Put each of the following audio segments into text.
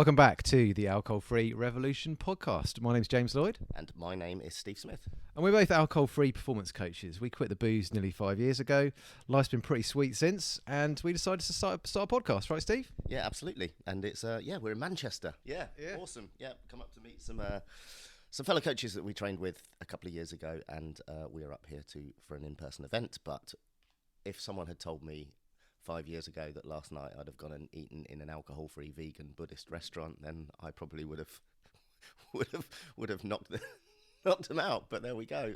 Welcome back to the Alcohol-Free Revolution podcast. My name's James Lloyd. And my name is Steve Smith. And we're both alcohol-free performance coaches. We quit the booze nearly 5 years ago. Life's been pretty sweet since, and we decided to start a podcast, right, Steve? Yeah, absolutely. And it's, we're in Manchester. Yeah, awesome. Yeah, come up to meet some fellow coaches that we trained with a couple of years ago, and we are up here for an in-person event. But if someone had told me 5 years ago that last night I'd have gone and eaten in an alcohol-free vegan Buddhist restaurant, then I probably would have knocked them out. But there we go.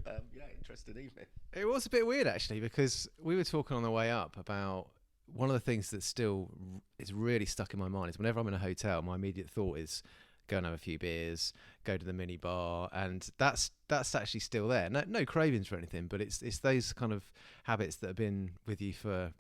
Interesting evening. It was a bit weird actually, because we were talking on the way up about one of the things that still is really stuck in my mind is whenever I'm in a hotel, my immediate thought is go and have a few beers, go to the mini bar, and that's actually still there. No cravings for anything, but it's those kind of habits that have been with you for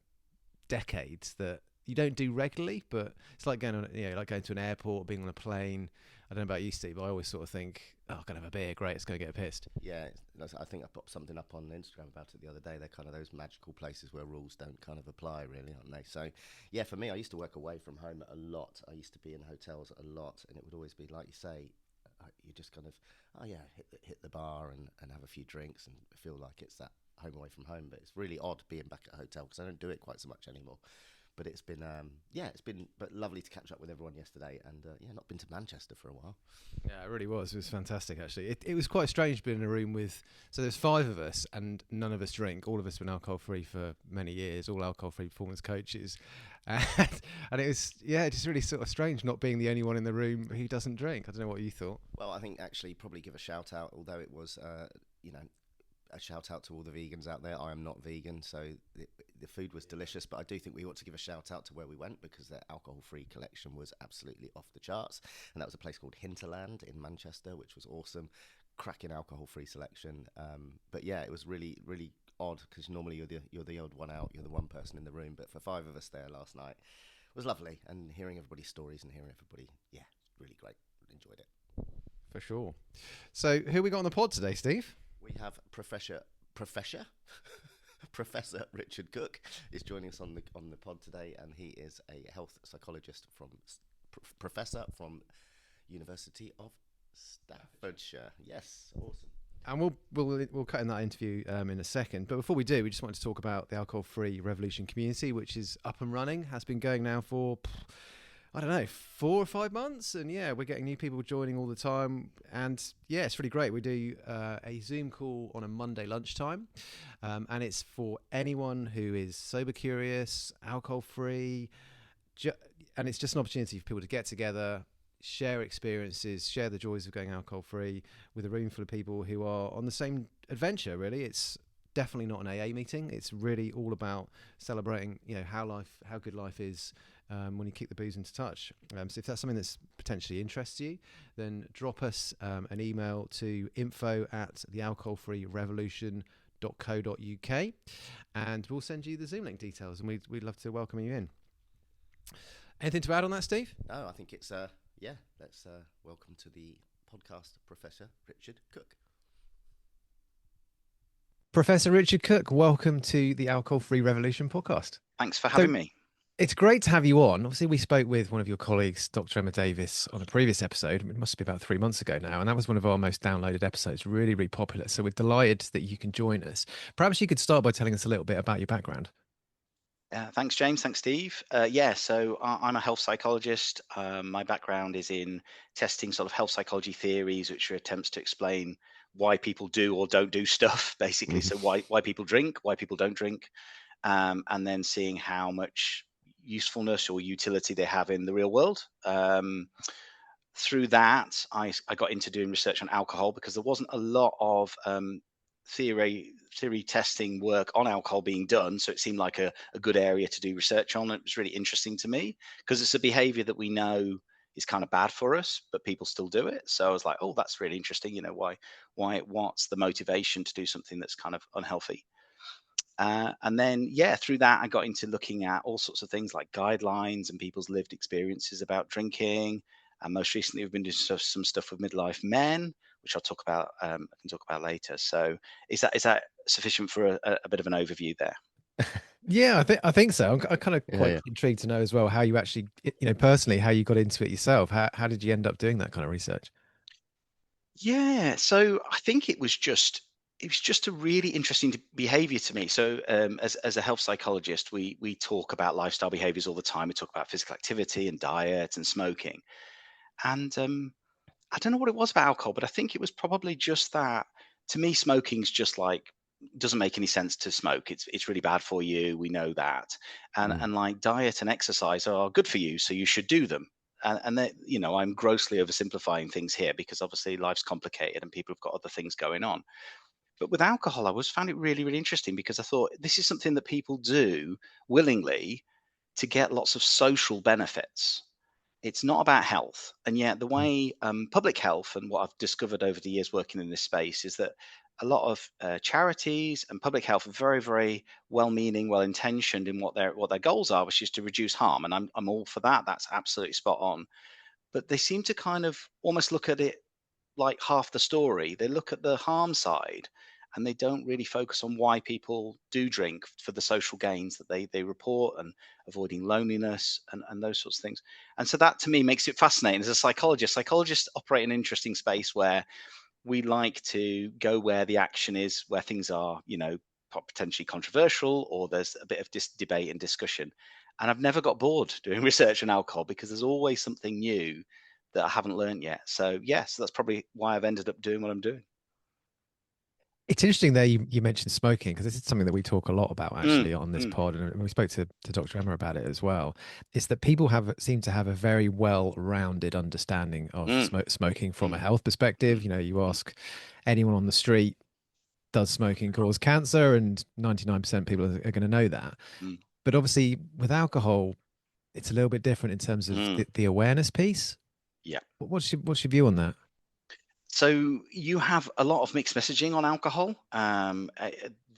decades that you don't do regularly, but it's like going to an airport, being on a plane. I don't know about you, Steve, but I always sort of think, oh, I'm going to have a beer, great, it's going to get pissed. Yeah, I think I popped something up on Instagram about it the other day. They're kind of those magical places where rules don't kind of apply, really, aren't they? So, yeah, for me, I used to work away from home a lot. I used to be in hotels a lot, and it would always be, like you say, you just kind of, hit the bar and have a few drinks and feel like it's that home away from home. But it's really odd being back at a hotel because I don't do it quite so much anymore. But it's been lovely to catch up with everyone yesterday, and not been to Manchester for a while. Yeah, it really was. It was fantastic, actually. It was quite strange being in a room with, so there's 5 of us, and none of us drink. All of us have been alcohol-free for many years, all alcohol-free performance coaches. And it was, just really sort of strange not being the only one in the room who doesn't drink. I don't know what you thought. Well, I think actually probably give a shout out, although it was, a shout out to all the vegans out there. I am not vegan, so the food was delicious, but I do think we ought to give a shout out to where we went because their alcohol-free collection was absolutely off the charts, and that was a place called Hinterland in Manchester, which was awesome. Cracking alcohol-free selection, but yeah, it was really, really odd because normally you're the odd one out, you're the one person in the room, but for 5 of us there last night it was lovely, and hearing everybody's stories and hearing everybody, really great. Enjoyed it for sure. So who we got on the pod today, Steve? We have Professor Richard Cooke is joining us on the pod today, and he is a health psychologist professor from University of Staffordshire. Yes, awesome. And we'll cut in that interview in a second. But before we do, we just wanted to talk about the Alcohol-Free Revolution community, which is up and running, has been going now for 4 or 5 months, and we're getting new people joining all the time, and it's really great. We do a Zoom call on a Monday lunchtime, and it's for anyone who is sober curious, alcohol free, and it's just an opportunity for people to get together, share experiences, share the joys of going alcohol free with a room full of people who are on the same adventure. Really, it's definitely not an AA meeting. It's really all about celebrating, how good life is when you kick the booze into touch. So if that's something that's potentially interests you, then drop us an email to info@thealcoholfreerevolution.co.uk, and we'll send you the Zoom link details, and we'd love to welcome you in. Anything to add on that, Steve? No, I think it's let's welcome to the podcast Professor Richard Cooke. Professor Richard Cooke, welcome to the Alcohol-Free Revolution podcast. Thanks for having me. It's great to have you on. Obviously, we spoke with one of your colleagues, Dr. Emma Davis, on a previous episode. It must be about 3 months ago now, and that was one of our most downloaded episodes, really, really popular. So we're delighted that you can join us. Perhaps you could start by telling us a little bit about your background. Thanks, James. Thanks, Steve. So I'm a health psychologist. My background is in testing sort of health psychology theories, which are attempts to explain why people do or don't do stuff, basically. So why people drink, why people don't drink, and then seeing how much usefulness or utility they have in the real world. Through that, I got into doing research on alcohol because there wasn't a lot of theory testing work on alcohol being done. So it seemed like a good area to do research on. It was really interesting to me because it's a behavior that we know is kind of bad for us, but people still do it. So I was like, oh, that's really interesting. What's the motivation to do something that's kind of unhealthy? And then, through that, I got into looking at all sorts of things like guidelines and people's lived experiences about drinking. And most recently, we've been doing some stuff with midlife men, which I'll talk about. I can talk about later. So, is that sufficient for a bit of an overview there? Yeah, I think so. I'm kind of Yeah, quite yeah. intrigued to know as well how you actually, personally, how you got into it yourself. How did you end up doing that kind of research? Yeah, so I think it was just a really interesting behavior to me. So as a health psychologist, we talk about lifestyle behaviors all the time. We talk about physical activity and diet and smoking. And I don't know what it was about alcohol, but I think it was probably just that. To me, smoking's just like doesn't make any sense to smoke. It's really bad for you. We know that, and Mm. and like diet and exercise are good for you, so you should do them. And that I'm grossly oversimplifying things here because obviously life's complicated and people have got other things going on. But with alcohol, I was found it really really interesting because I thought this is something that people do willingly to get lots of social benefits. It's not about health. And yet, the Mm. way public health and what I've discovered over the years working in this space is that a lot of charities and public health are very, very well-meaning, well-intentioned in what their goals are, which is to reduce harm. And I'm all for that. That's absolutely spot on. But they seem to kind of almost look at it like half the story. They look at the harm side and they don't really focus on why people do drink for the social gains that they report and avoiding loneliness and those sorts of things. And so that to me makes it fascinating. As a psychologist, psychologists operate in an interesting space where we like to go where the action is, where things are, potentially controversial or there's a bit of debate and discussion. And I've never got bored doing research on alcohol because there's always something new that I haven't learned yet. So yes, that's probably why I've ended up doing what I'm doing. It's interesting there you mentioned smoking because this is something that we talk a lot about Mm, actually on this mm, pod, and we spoke to Dr. Emma about it as well. Is that people seem to have a very well-rounded understanding of mm, smoking from a mm, health perspective. mm, You mm, ask anyone on the street, does smoking cause cancer? And 99% people are going to know that. mm, But obviously, with alcohol, it's a little bit different in terms of mm. the awareness piece. Yeah. What's your view on that? So you have a lot of mixed messaging on alcohol.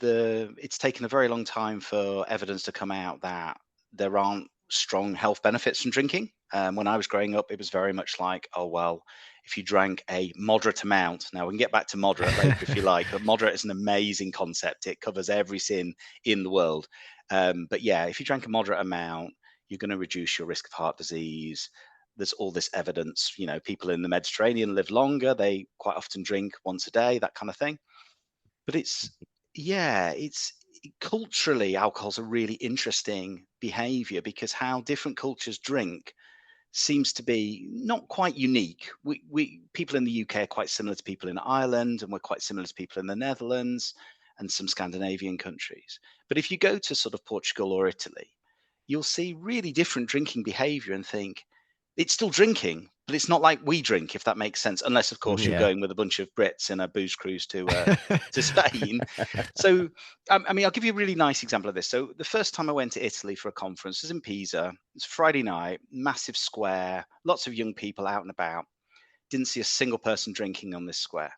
It's taken a very long time for evidence to come out that there aren't strong health benefits from drinking. When I was growing up, it was very much like, oh well, if you drank a moderate amount. Now we can get back to moderate later if you like, but moderate is an amazing concept. It covers every sin in the world. But yeah, if you drank a moderate amount, you're going to reduce your risk of heart disease. There's all this evidence, people in the Mediterranean live longer, they quite often drink once a day, that kind of thing. But it's culturally, alcohol's a really interesting behavior because how different cultures drink seems to be not quite unique. We people in the UK are quite similar to people in Ireland, and we're quite similar to people in the Netherlands and some Scandinavian countries. But if you go to sort of Portugal or Italy, you'll see really different drinking behavior and think it's still drinking, but it's not like we drink, if that makes sense. Unless, of course, you're Yeah. going with a bunch of Brits in a booze cruise to Spain. So, I mean, I'll give you a really nice example of this. So, the first time I went to Italy for a conference was in Pisa. It's Friday night, massive square, lots of young people out and about. Didn't see a single person drinking on this square.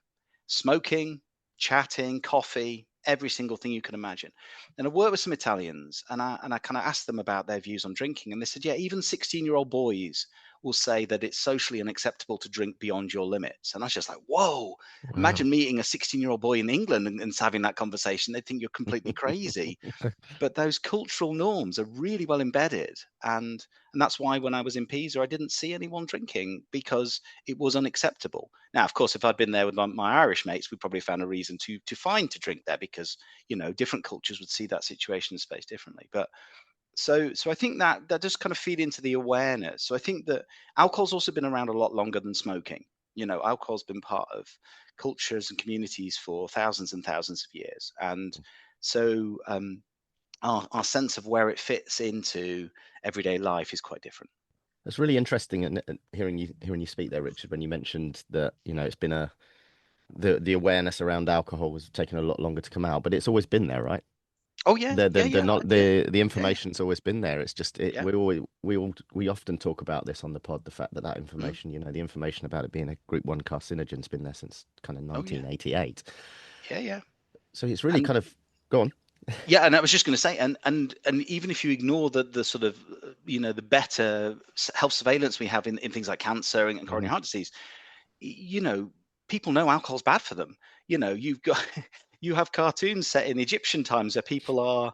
Smoking, chatting, coffee, every single thing you can imagine. And I worked with some Italians and I kind of asked them about their views on drinking. And they said, yeah, even 16-year-old boys will say that it's socially unacceptable to drink beyond your limits. And I was just like, whoa, Wow. imagine meeting a 16-year-old boy in England and having that conversation. They'd think you're completely crazy. But those cultural norms are really well embedded, and that's why when I was in Pisa I didn't see anyone drinking because it was unacceptable. Now of course if I'd been there with my Irish mates we'd probably found a reason to drink there because different cultures would see that situation in space differently. But so I think that does kind of feed into the awareness. So I think that alcohol's also been around a lot longer than smoking. Alcohol's been part of cultures and communities for thousands and thousands of years, and so our sense of where it fits into everyday life is quite different. It's really interesting, and hearing you speak there, Richard, when you mentioned that it's been the awareness around alcohol was taking a lot longer to come out, but it's always been there, right? Oh yeah, yeah, The yeah, not yeah, the yeah, yeah, information's always been there. It's just yeah. we often talk about this on the pod, the fact that Mm. information, the information about it being a group 1 carcinogen's been there since kind of Oh yeah, 1988. yeah, yeah. So it's really And kind of go on. yeah, and I was just going to say, and even if you ignore the sort of the better health surveillance we have in things like cancer and Hmm. coronary heart disease, people know alcohol's bad for them. You've got you have cartoons set in Egyptian times where people are,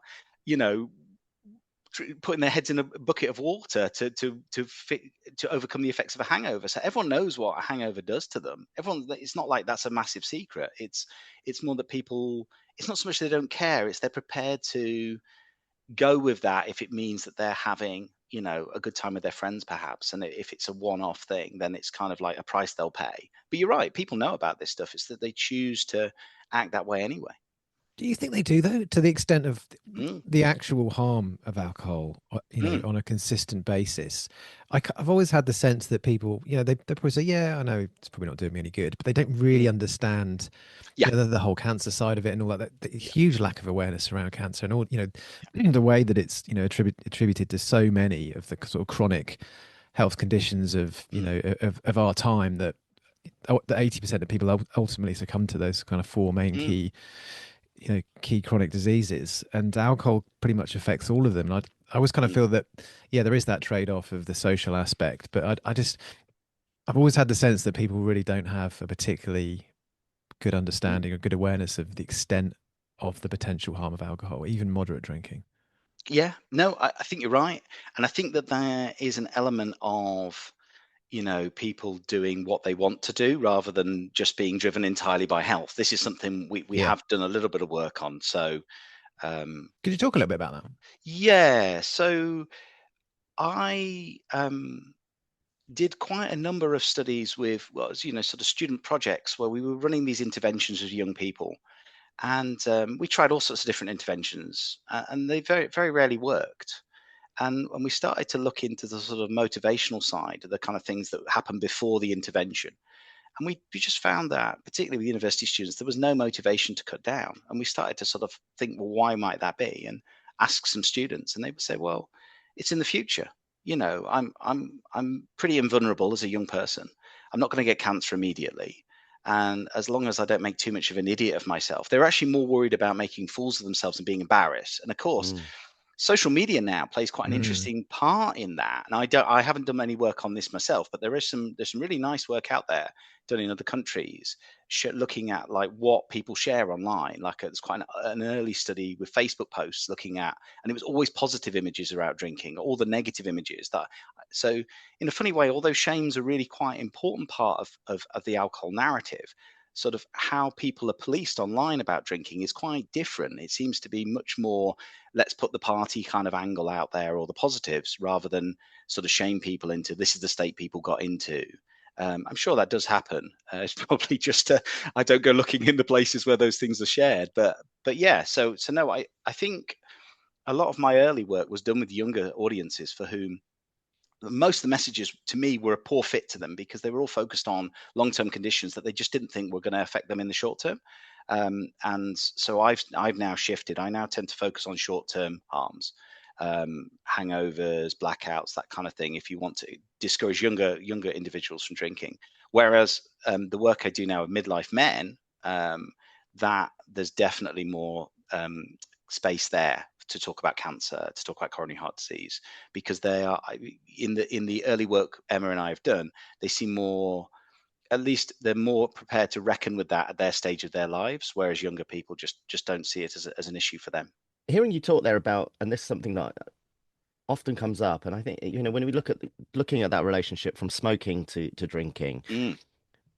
putting their heads in a bucket of water to overcome the effects of a hangover. So everyone knows what a hangover does to them. It's not like that's a massive secret. It's more that people. It's not so much they don't care. It's they're prepared to go with that if it means that they're having, a good time with their friends, perhaps. And if it's a one-off thing, then it's kind of like a price they'll pay. But you're right, people know about this stuff. It's that they choose to act that way anyway. Do you think they do, though, to the extent of Mm. the actual harm of alcohol, on a consistent basis? I've always had the sense that people, they probably say, yeah, I know it's probably not doing me any good, but they don't really understand Yeah. the whole cancer side of it and all that. The Yeah. huge lack of awareness around cancer and all, the way that it's, attributed to so many of the sort of chronic health conditions of, of our time, that 80% of people ultimately succumb to those kind of four main key chronic diseases, and alcohol pretty much affects all of them. And I always kind of feel that, there is that trade-off of the social aspect, but I've always had the sense that people really don't have a particularly good understanding or good awareness of the extent of the potential harm of alcohol, even moderate drinking. Yeah, no, I think you're right. And I think that there is an element of, people doing what they want to do rather than just being driven entirely by health. This is something we have done a little bit of work on. So, could you talk a little bit about that? Yeah. So I did quite a number of studies with, sort of student projects where we were running these interventions with young people. And we tried all sorts of different interventions, and they very, very rarely worked. And when we started to look into the sort of motivational side, the kind of things that happen before the intervention, and we just found that, particularly with university students, there was no motivation to cut down. And we started to sort of think, well, why might that be? And ask some students, and they would say, well, it's in the future. I'm pretty invulnerable as a young person. I'm not going to get cancer immediately. And as long as I don't make too much of an idiot of myself, they're actually more worried about making fools of themselves and being embarrassed. And of course, social media now plays quite an interesting part in that. And I haven't done any work on this myself, but there's some really nice work out there done in other countries looking at like what people share online. Like it's quite an early study with Facebook posts looking at, and it was always positive images about drinking, all the negative images that. So in a funny way, although shame's a really quite important part of the alcohol narrative, sort of how people are policed online about drinking is quite different. It seems to be much more, let's put the party kind of angle out there, or the positives, rather than sort of shame people into this is the state people got into. I'm sure that does happen. It's probably just I don't go looking in the places where those things are shared. But yeah, so no, I think a lot of my early work was done with younger audiences for whom most of the messages to me were a poor fit to them, because they were all focused on long-term conditions that they just didn't think were going to affect them in the short term. And so I've now shifted. I now tend to focus on short-term harms, hangovers, blackouts, that kind of thing, if you want to discourage younger individuals from drinking. Whereas the work I do now with midlife men, that there's definitely more space there to talk about cancer, to talk about coronary heart disease, because they are in the early work Emma and I have done. They seem more, at least they're more prepared to reckon with that at their stage of their lives, whereas younger people just don't see it as an issue for them. Hearing you talk there about, and this is something that often comes up, and I think when we looking at that relationship from smoking to drinking,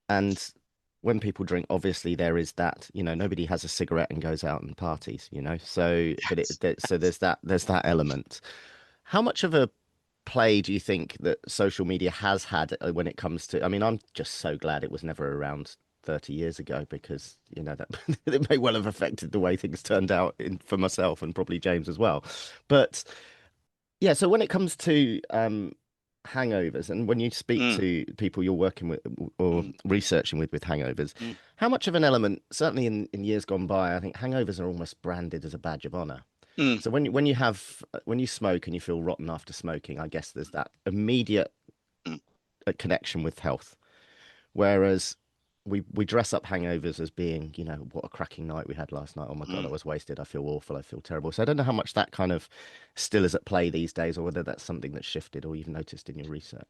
and when people drink, obviously there is that, nobody has a cigarette and goes out and parties, so Yes. so there's that element. How much of a play do you think that social media has had when it comes to, I mean, I'm just so glad it was never around 30 years ago, because that it may well have affected the way things turned out for myself and probably James as well. But yeah, so when it comes to hangovers, and when you speak to people you're working with or researching with hangovers, how much of an element, certainly in years gone by, I think hangovers are almost branded as a badge of honor. So when you smoke and you feel rotten after smoking, I guess there's that immediate connection with health, whereas we dress up hangovers as being, what a cracking night we had last night. Oh my God, I was wasted. I feel awful. I feel terrible. So I don't know how much that kind of still is at play these days, or whether that's something that's shifted or you've noticed in your research.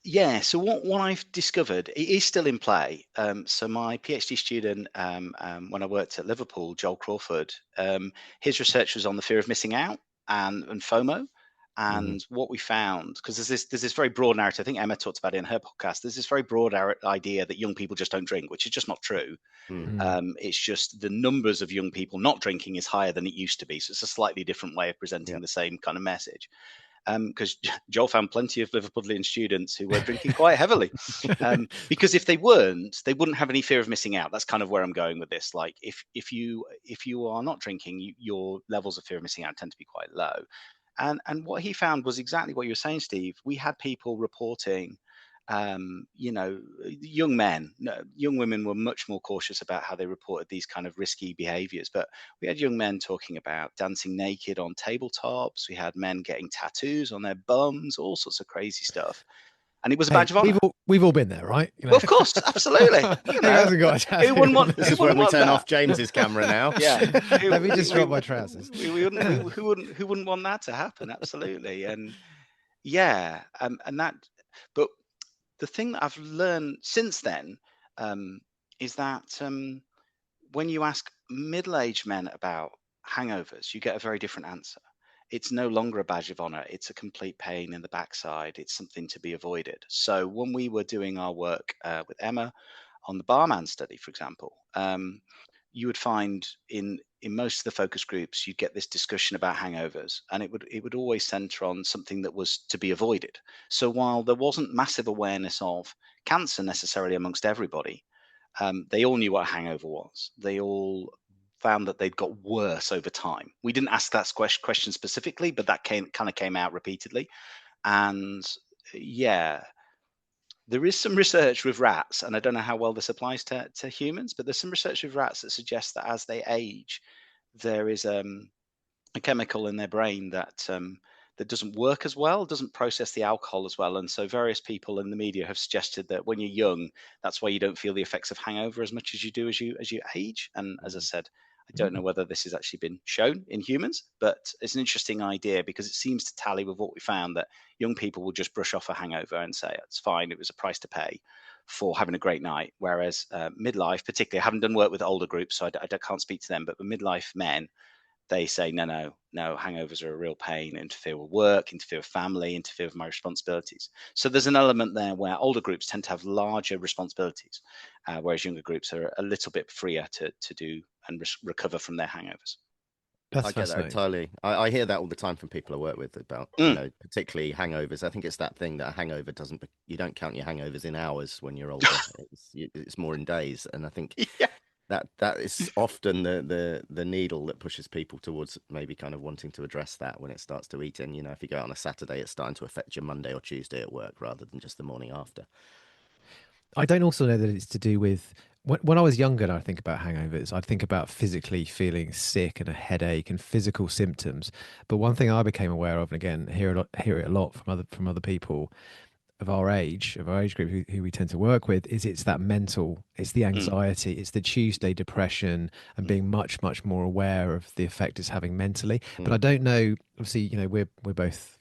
Yeah. So what I've discovered, it is still in play. So my PhD student, when I worked at Liverpool, Joel Crawford, his research was on the fear of missing out and FOMO. And what we found, because there's this very broad narrative, I think Emma talked about it in her podcast, there's this very broad idea that young people just don't drink, which is just not true. It's just the numbers of young people not drinking is higher than it used to be. So it's a slightly different way of presenting the same kind of message. Because Joel found plenty of Liverpudlian students who were drinking quite heavily. Because if they weren't, they wouldn't have any fear of missing out. That's kind of where I'm going with this. Like if you are not drinking, your levels of fear of missing out tend to be quite low. And what he found was exactly what you were saying, Steve. We had people reporting, young men, young women were much more cautious about how they reported these kind of risky behaviors. But we had young men talking about dancing naked on tabletops. We had men getting tattoos on their bums, all sorts of crazy stuff. And it was a badge of honor. We've all been there, right? Well, of course, absolutely. Who wouldn't want? This is when we turn off James's camera now. Yeah. Let me just drop my trousers. Who wouldn't want that to happen? Absolutely. And yeah, and that. But the thing that I've learned since then is that when you ask middle-aged men about hangovers, you get a very different answer. It's no longer a badge of honor. It's a complete pain in the backside. It's something to be avoided. So when we were doing our work with Emma on the barman study, for example, you would find in most of the focus groups, you'd get this discussion about hangovers, and it would always center on something that was to be avoided. So while there wasn't massive awareness of cancer necessarily amongst everybody, they all knew what a hangover was. They all found that they'd got worse over time. We didn't ask that question specifically, but that kind of came out repeatedly. And yeah, there is some research with rats, and I don't know how well this applies to humans, but there's some research with rats that suggests that as they age, there is a chemical in their brain that doesn't work as well, doesn't process the alcohol as well. And so various people in the media have suggested that when you're young, that's why you don't feel the effects of hangover as much as you do as you age. And as I said, I don't know whether this has actually been shown in humans, but it's an interesting idea because it seems to tally with what we found, that young people will just brush off a hangover and say, it's fine, it was a price to pay for having a great night. Whereas midlife, particularly, I haven't done work with older groups, so I can't speak to them, but the midlife men, they say, no, hangovers are a real pain, interfere with work, interfere with family, interfere with my responsibilities. So there's an element there where older groups tend to have larger responsibilities, whereas younger groups are a little bit freer to do and recover from their hangovers. I get that entirely. I hear that all the time from people I work with about, particularly hangovers. I think it's that thing that a hangover you don't count your hangovers in hours when you're older. It's more in days. And I think that is often the needle that pushes people towards maybe kind of wanting to address that when it starts to eat in. If you go out on a Saturday, it's starting to affect your Monday or Tuesday at work rather than just the morning after. I don't also know that it's to do with when I was younger and I think about hangovers, I'd think about physically feeling sick and a headache and physical symptoms. But one thing I became aware of, and again, hear it a lot from other people of our age group who we tend to work with, is it's that mental, it's the anxiety, it's the Tuesday depression, and being much, much more aware of the effect it's having mentally. But I don't know, obviously, we're both,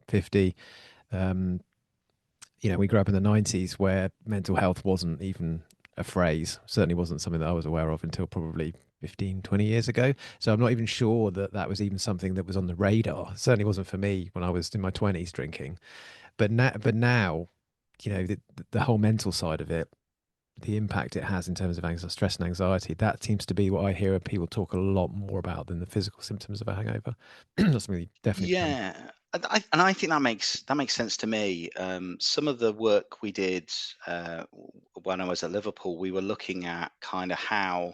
50. We grew up in the 90s where mental health wasn't even a phrase, certainly wasn't something that I was aware of until probably 15, 20 years ago. So I'm not even sure that was even something that was on the radar. It certainly wasn't for me when I was in my 20s drinking. But now, the whole mental side of it, the impact it has in terms of stress and anxiety, that seems to be what I hear people talk a lot more about than the physical symptoms of a hangover. That's really definitely. Yeah. I think that makes sense to me. Some of the work we did when I was at Liverpool, we were looking at kind of how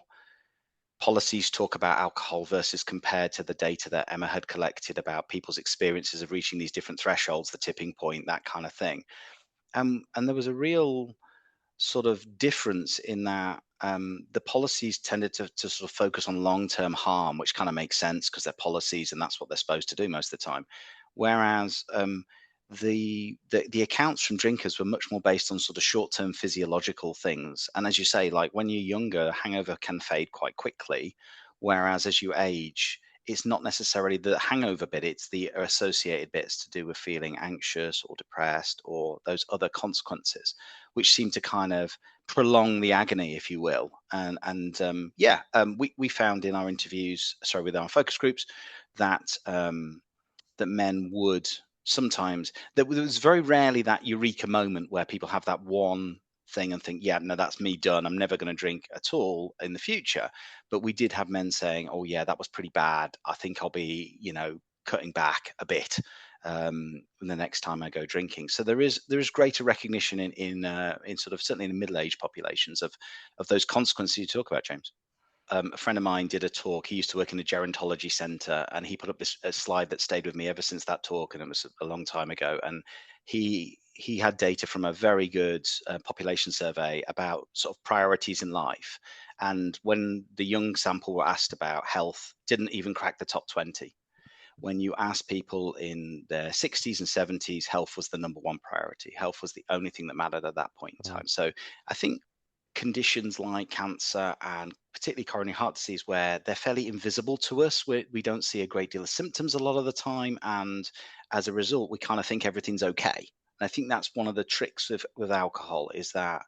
policies talk about alcohol versus compared to the data that Emma had collected about people's experiences of reaching these different thresholds, the tipping point, that kind of thing. And there was a real sort of difference in that the policies tended to sort of focus on long-term harm, which kind of makes sense because they're policies and that's what they're supposed to do most of the time. Whereas the accounts from drinkers were much more based on sort of short-term physiological things. And as you say, like when you're younger, hangover can fade quite quickly. Whereas as you age, it's not necessarily the hangover bit, it's the associated bits to do with feeling anxious or depressed or those other consequences, which seem to kind of prolong the agony, if you will. We found in our interviews, with our focus groups, that that men would sometimes, there was very rarely that eureka moment where people have that one thing and think, yeah, no, that's me done. I'm never going to drink at all in the future. But we did have men saying, oh yeah, that was pretty bad. I think I'll be, cutting back a bit the next time I go drinking. So there is greater recognition in sort of certainly in the middle-aged populations of those consequences you talk about, James. A friend of mine did a talk. He used to work in a gerontology center, and he put up a slide that stayed with me ever since that talk, and it was a long time ago. And he had data from a very good population survey about sort of priorities in life. And when the young sample were asked about health, didn't even crack the top 20. When you ask people in their 60s and 70s, health was the number one priority. Health was the only thing that mattered at that point in time. So I think conditions like cancer and particularly coronary heart disease, where they're fairly invisible to us, we don't see a great deal of symptoms a lot of the time, and as a result we kind of think everything's okay. And I think that's one of the tricks with alcohol, is that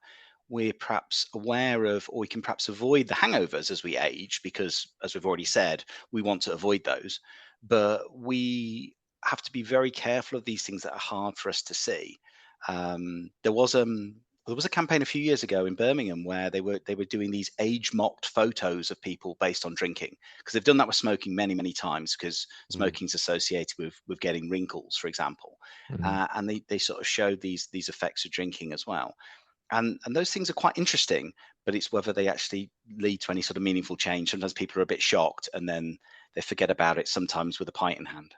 we're perhaps aware of, or we can perhaps avoid the hangovers as we age, because as we've already said, we want to avoid those, but we have to be very careful of these things that are hard for us to see. There was a campaign a few years ago in Birmingham where they were doing these age-mocked photos of people based on drinking, because they've done that with smoking many, many times, because smoking's associated with getting wrinkles, for example. And they sort of showed these effects of drinking as well. And those things are quite interesting, but it's whether they actually lead to any sort of meaningful change. Sometimes people are a bit shocked and then they forget about it, sometimes with a pint in hand.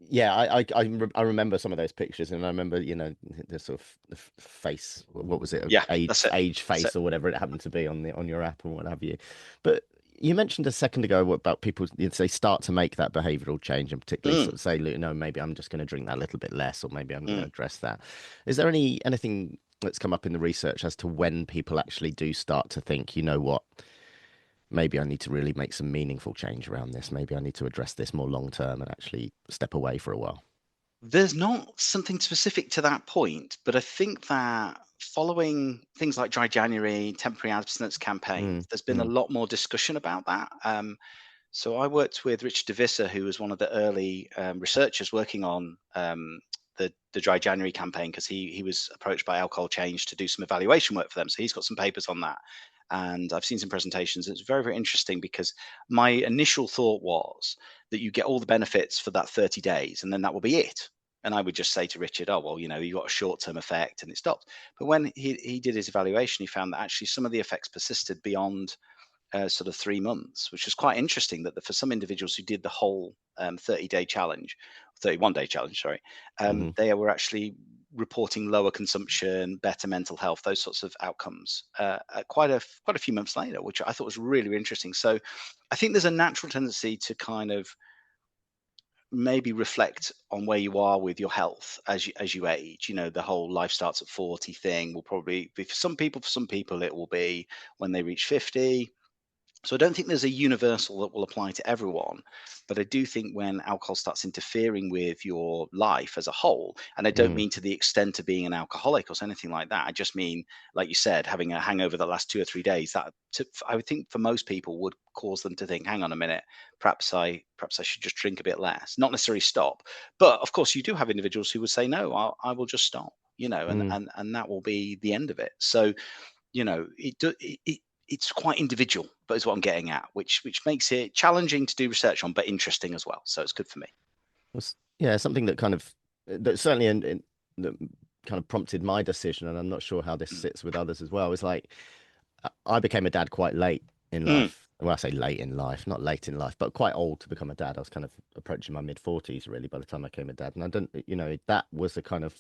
Yeah, I remember some of those pictures, and I remember, the sort of the face. What was it? Yeah, that's it. Age face, or whatever it happened to be on your app and what have you. But you mentioned a second ago about people, they start to make that behavioural change, and particularly sort of say, maybe I'm just going to drink that a little bit less, or maybe I'm going to address that. Is there anything that's come up in the research as to when people actually do start to think, you know what? Maybe I need to really make some meaningful change around this. Maybe I need to address this more long term and actually step away for a while. There's not something specific to that point, but I think that following things like Dry January, temporary abstinence campaigns, there's been a lot more discussion about that. So I worked with Richard Cooke, who was one of the early researchers working on the Dry January campaign, because he was approached by Alcohol Change to do some evaluation work for them. So he's got some papers on that. And I've seen some presentations. It's very, very interesting, because my initial thought was that you get all the benefits for that 30 days and then that will be it. And I would just say to Richard, oh, well, you got a short-term effect and it stopped. But when he did his evaluation, he found that actually some of the effects persisted beyond sort of 3 months, which was quite interesting, that for some individuals who did the whole 31-day challenge, sorry, they were actually reporting lower consumption, better mental health, those sorts of outcomes quite a few months later, which I thought was really, really interesting. So I think there's a natural tendency to kind of maybe reflect on where you are with your health as you age. The whole life starts at 40 thing will probably be for some people it will be when they reach 50. So I don't think there's a universal that will apply to everyone, but I do think when alcohol starts interfering with your life as a whole, and I don't mean to the extent of being an alcoholic or anything like that, I just mean, like you said, having a hangover that lasts 2 or 3 days, that I would think for most people would cause them to think, hang on a minute, perhaps I should just drink a bit less, not necessarily stop. But of course you do have individuals who would say, no, I will just stop, and that will be the end of it. So, it's quite individual, but is what I'm getting at, which makes it challenging to do research on, but interesting as well. So it's good for me. Yeah, something that that certainly that kind of prompted my decision, and I'm not sure how this sits with others as well. Is like I became a dad quite late in life. Well, I say late in life, not late in life, but quite old to become a dad. I was kind of approaching my mid-40s really by the time I became a dad, and I don't, that was a kind of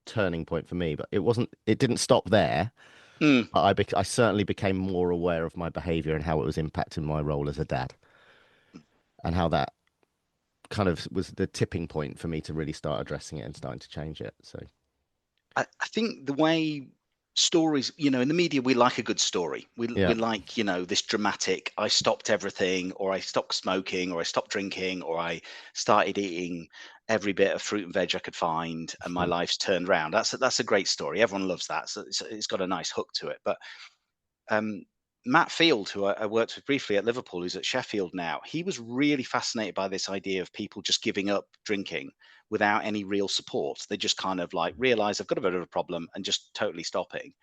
turning point for me. But it didn't stop there. But I certainly became more aware of my behavior and how it was impacting my role as a dad, and how that kind of was the tipping point for me to really start addressing it and starting to change it. So I think the way stories, in the media, we like a good story. We like, this dramatic, I stopped everything, or I stopped smoking, or I stopped drinking, or I started eating every bit of fruit and veg I could find, and my life's turned around. That's a great story. Everyone loves that. So it's got a nice hook to it. But Matt Field, who I worked with briefly at Liverpool, who's at Sheffield now, he was really fascinated by this idea of people just giving up drinking without any real support. They just kind of like realize I've got a bit of a problem and just totally stopping.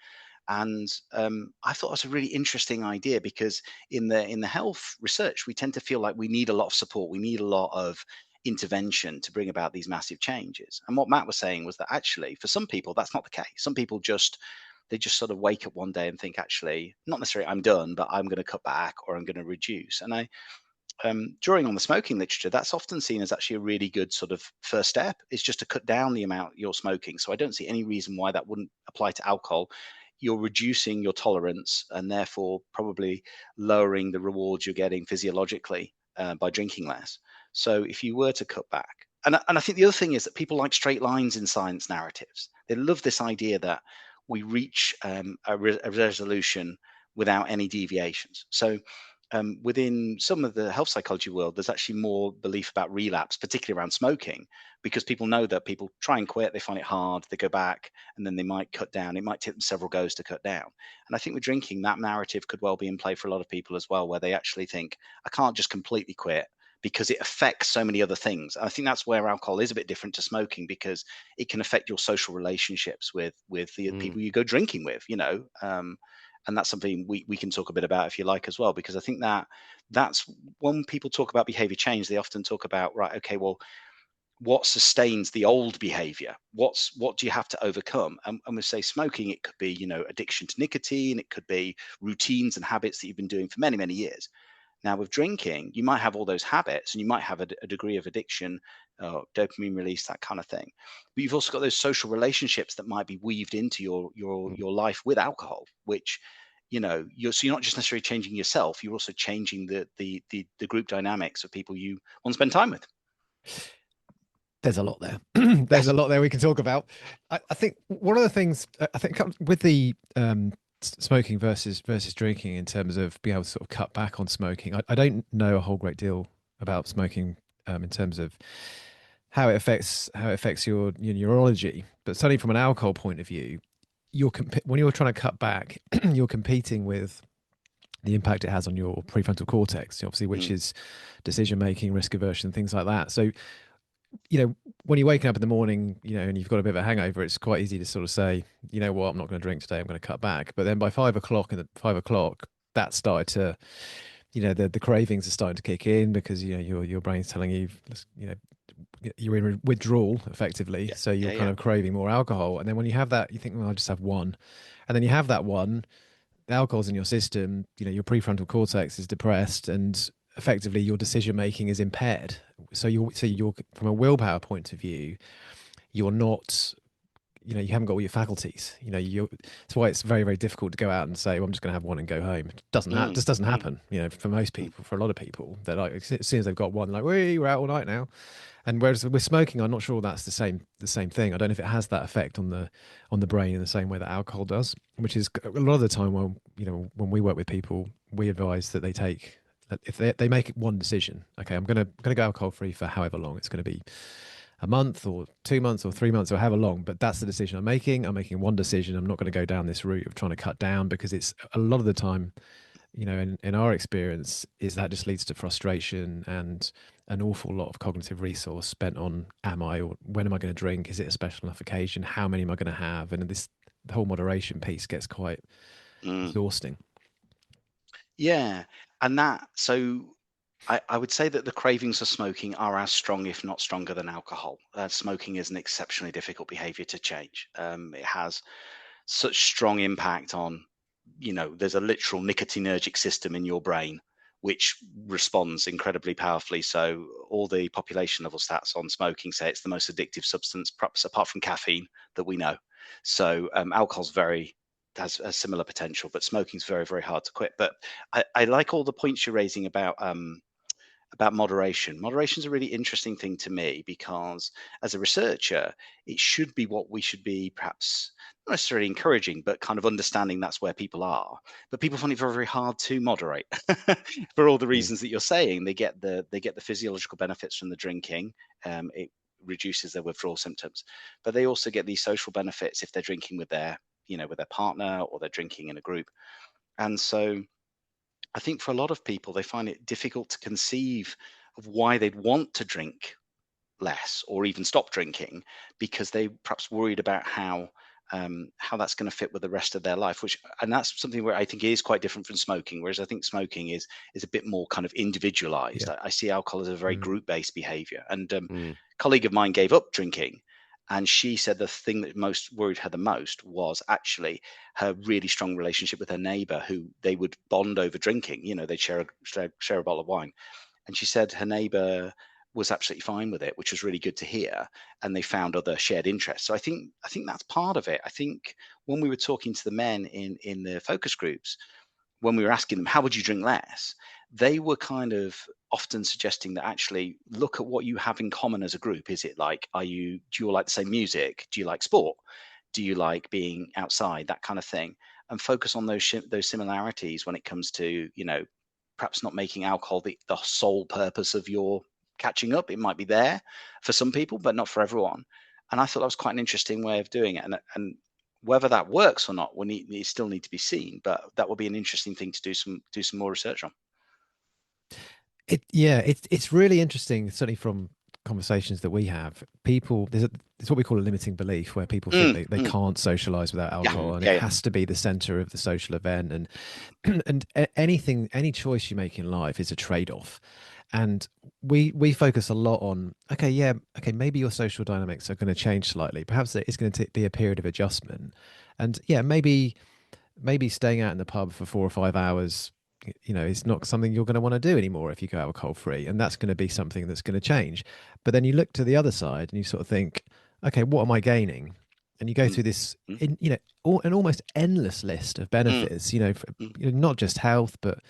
And I thought it was a really interesting idea, because in the health research, we tend to feel like we need a lot of support, we need a lot of intervention to bring about these massive changes. And what Matt was saying was that actually, for some people, that's not the case. Some people just sort of wake up one day and think, actually, not necessarily I'm done, but I'm going to cut back or I'm going to reduce. And drawing on the smoking literature, that's often seen as actually a really good sort of first step, is just to cut down the amount you're smoking. So I don't see any reason why that wouldn't apply to alcohol. You're reducing your tolerance and therefore probably lowering the rewards you're getting physiologically by drinking less. So if you were to cut back, and I think the other thing is that people like straight lines in science narratives. They love this idea that we reach a resolution without any deviations. So within some of the health psychology world, there's actually more belief about relapse, particularly around smoking, because people know that people try and quit, they find it hard, they go back, and then they might cut down. It might take them several goes to cut down. And I think with drinking, that narrative could well be in play for a lot of people as well, where they actually think, I can't just completely quit because it affects so many other things. And I think that's where alcohol is a bit different to smoking, because it can affect your social relationships with the people you go drinking with, and that's something we can talk a bit about if you like as well, because I think that's when people talk about behavior change, they often talk about, right, okay, well, what sustains the old behavior? What do you have to overcome? And we say smoking, it could be, addiction to nicotine, it could be routines and habits that you've been doing for many, many years. Now, with drinking, you might have all those habits and you might have a degree of addiction, dopamine release, that kind of thing. But you've also got those social relationships that might be weaved into your life with alcohol, which, you're not just necessarily changing yourself, you're also changing the group dynamics of people you want to spend time with. There's a lot there. There's a lot there we can talk about. I think one of the things I think with the smoking versus drinking, in terms of being able to sort of cut back on smoking, I don't know a whole great deal about smoking in terms of how it affects your neurology. But certainly from an alcohol point of view, when you're trying to cut back, you're competing with the impact it has on your prefrontal cortex, obviously, which is decision making, risk aversion, things like that. So, when you're waking up in the morning, and you've got a bit of a hangover, it's quite easy to sort of say, you know what, I'm not going to drink today, I'm going to cut back. But then by 5 o'clock, that started to, the cravings are starting to kick in, because, your brain's telling you, you're in withdrawal effectively. Yeah. So you're kind of craving more alcohol. And then when you have that, you think, well, I'll just have one. And then you have that one, the alcohol's in your system, your prefrontal cortex is depressed, and effectively your decision making is impaired. So you're from a willpower point of view, you're not, you haven't got all your faculties. That's why it's very, very difficult to go out and say, well, I'm just going to have one and go home. It just doesn't happen. For most people, for a lot of people, they're like, as soon as they've got one, like, we're out all night now. And whereas with smoking, I'm not sure that's the same thing. I don't know if it has that effect on the brain in the same way that alcohol does, which is a lot of the time when we work with people, we advise that they take, if they make one decision, okay, I'm going to go alcohol free for however long. It's going to be a month or 2 months or 3 months or however long, but that's the decision I'm making. I'm making one decision. I'm not going to go down this route of trying to cut down, because it's a lot of the time, in our experience, is that just leads to frustration and an awful lot of cognitive resource spent on, when am I going to drink? Is it a special enough occasion? How many am I going to have? And the whole moderation piece gets quite exhausting. Yeah. And I would say that the cravings for smoking are as strong, if not stronger, than alcohol. Smoking is an exceptionally difficult behavior to change. It has such strong impact on, there's a literal nicotinergic system in your brain which responds incredibly powerfully. So all the population level stats on smoking say it's the most addictive substance, perhaps apart from caffeine, that we know. So alcohol's has a similar potential, but smoking's very, very hard to quit. But I like all the points you're raising about moderation. Moderation is a really interesting thing to me, because as a researcher, it should be what we should be perhaps not necessarily encouraging, but kind of understanding that's where people are. But people find it very, very hard to moderate for all the reasons that you're saying. They get the physiological benefits from the drinking. It reduces their withdrawal symptoms, but they also get these social benefits if they're drinking with their partner, or they're drinking in a group. And so I think for a lot of people, they find it difficult to conceive of why they'd want to drink less or even stop drinking, because they perhaps worried about how that's going to fit with the rest of their life. And that's something where I think is quite different from smoking. Whereas I think smoking is a bit more kind of individualized. Yeah. I see alcohol as a very Mm. group-based behavior. And Mm. colleague of mine gave up drinking, and she said the thing that most worried her the most was actually her really strong relationship with her neighbor, who they would bond over drinking. They'd share a bottle of wine. And she said her neighbor was absolutely fine with it, which was really good to hear. And they found other shared interests. So I think that's part of it. I think when we were talking to the men in the focus groups, when we were asking them, how would you drink less? They were kind of often suggesting that actually look at what you have in common as a group. Is it like, do you all like the same music? Do you like sport? Do you like being outside? That kind of thing. And focus on those similarities when it comes to, perhaps not making alcohol the sole purpose of your catching up. It might be there for some people, but not for everyone. And I thought that was quite an interesting way of doing it. And whether that works or not, it still need to be seen. But that would be an interesting thing to do some more research on. It's really interesting, certainly from conversations that we have. People, it's what we call a limiting belief, where people think they can't socialize without alcohol, and it has to be the center of the social event. And any choice you make in life is a trade-off. And we focus a lot on, maybe your social dynamics are going to change slightly. Perhaps it's going to be a period of adjustment. And maybe staying out in the pub for 4 or 5 hours, it's not something you're going to want to do anymore if you go alcohol free. And that's going to be something that's going to change. But then you look to the other side and you sort of think, okay, what am I gaining? And you go through this, an almost endless list of benefits, not just health, but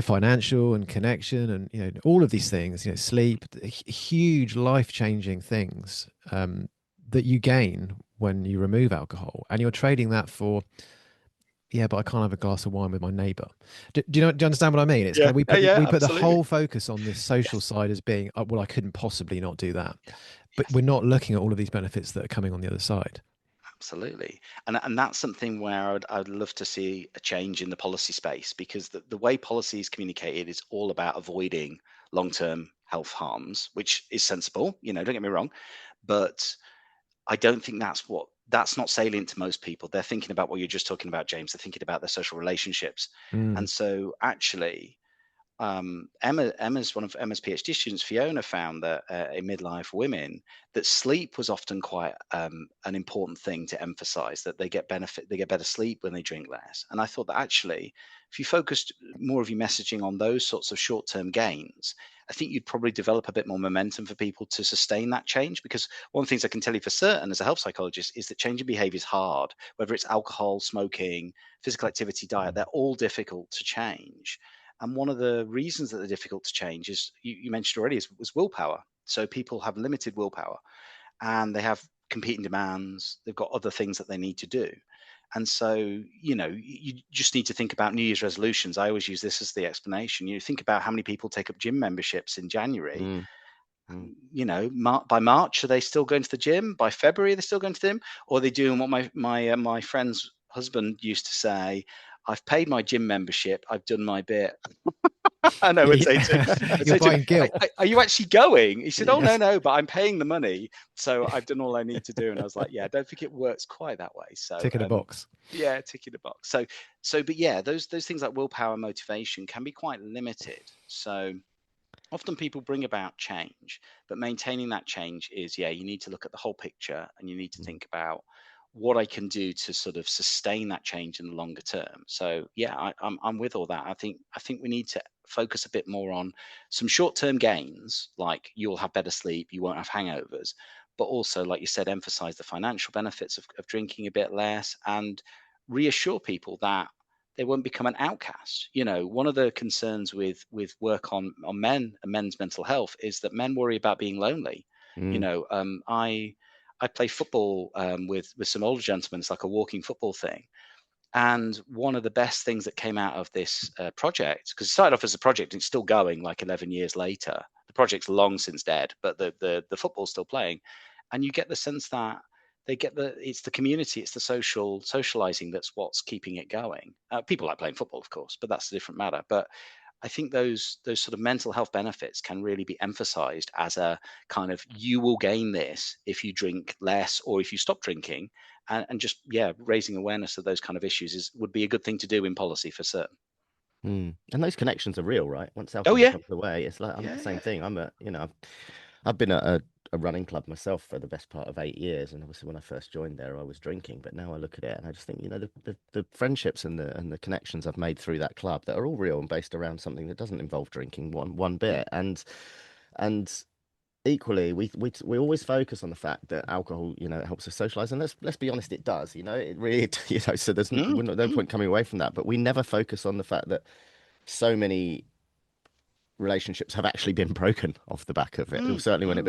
financial and connection and, all of these things, sleep, huge life-changing things that you gain when you remove alcohol, and you're trading that for, but I can't have a glass of wine with my neighbor. Do you understand what I mean? It's kind of, we put the whole focus on this social side as being, well, I couldn't possibly not do that. But we're not looking at all of these benefits that are coming on the other side. Absolutely. And that's something where I'd love to see a change in the policy space, because the way policy is communicated is all about avoiding long-term health harms, which is sensible, don't get me wrong. But I don't think that's not salient to most people. They're thinking about what you're just talking about, James. They're thinking about their social relationships. And so actually, Emma's one of Emma's PhD students, Fiona, found that in midlife women, that sleep was often quite an important thing to emphasize, that they get better sleep when they drink less. And I thought that actually, if you focused more of your messaging on those sorts of short-term gains, I think you'd probably develop a bit more momentum for people to sustain that change. Because one of the things I can tell you for certain as a health psychologist is that changing behavior is hard. Whether it's alcohol, smoking, physical activity, diet, they're all difficult to change. And one of the reasons that they're difficult to change is, you mentioned already, was willpower. So people have limited willpower, and they have competing demands. They've got other things that they need to do. And so, you just need to think about New Year's resolutions. I always use this as the explanation. You think about how many people take up gym memberships in January. By March, are they still going to the gym? By February, are they still going to the gym? Or are they doing what my friend's husband used to say, I've paid my gym membership, I've done my bit. I know. You're buying guilt. Are you actually going? He said, oh, no, but I'm paying the money, so I've done all I need to do. And I was like, I don't think it works quite that way. So ticking a box. Yeah, ticking a box. But those things like willpower and motivation can be quite limited. So often people bring about change, but maintaining that change is, you need to look at the whole picture, and you need to think about what I can do to sort of sustain that change in the longer term. So I'm with all that. I think we need to focus a bit more on some short-term gains, like you'll have better sleep, you won't have hangovers, but also, like you said, emphasize the financial benefits of drinking a bit less, and reassure people that they won't become an outcast. One of the concerns with work on men and men's mental health is that men worry about being lonely. I play football with some older gentlemen. It's like a walking football thing. And one of the best things that came out of this project, because it started off as a project and it's still going like 11 years later. The project's long since dead, but the football's still playing. And you get the sense that it's the community, it's the socializing that's what's keeping it going. People like playing football, of course, but that's a different matter. But I think those sort of mental health benefits can really be emphasized as a kind of, you will gain this if you drink less or if you stop drinking, and just, yeah, raising awareness of those kind of issues would be a good thing to do in policy for certain. And those connections are real, right? Once Oh alcohol yeah, becomes the way, it's like I'm the yeah, same yeah. thing. I've been at a running club myself for the best part of 8 years, and obviously when I first joined there, I was drinking, but now I look at it and I just think, the friendships and the connections I've made through that club that are all real and based around something that doesn't involve drinking one Yeah. bit, and equally, we always focus on the fact that alcohol, it helps us socialize, and let's be honest, it does. It really, So there's no point coming away from that. But we never focus on the fact that so many relationships have actually been broken off the back of it. Certainly when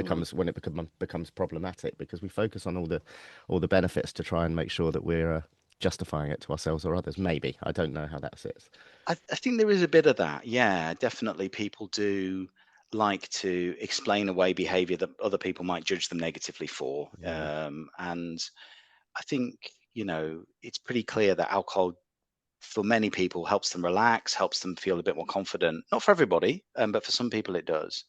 becomes problematic, because we focus on all the benefits to try and make sure that we're justifying it to ourselves or others. Maybe, I don't know how that sits. I think there is a bit of that. Yeah, definitely. People do like to explain away behavior that other people might judge them negatively for. And I think, it's pretty clear that alcohol, for many people, helps them relax, helps them feel a bit more confident. Not for everybody, but for some people it does.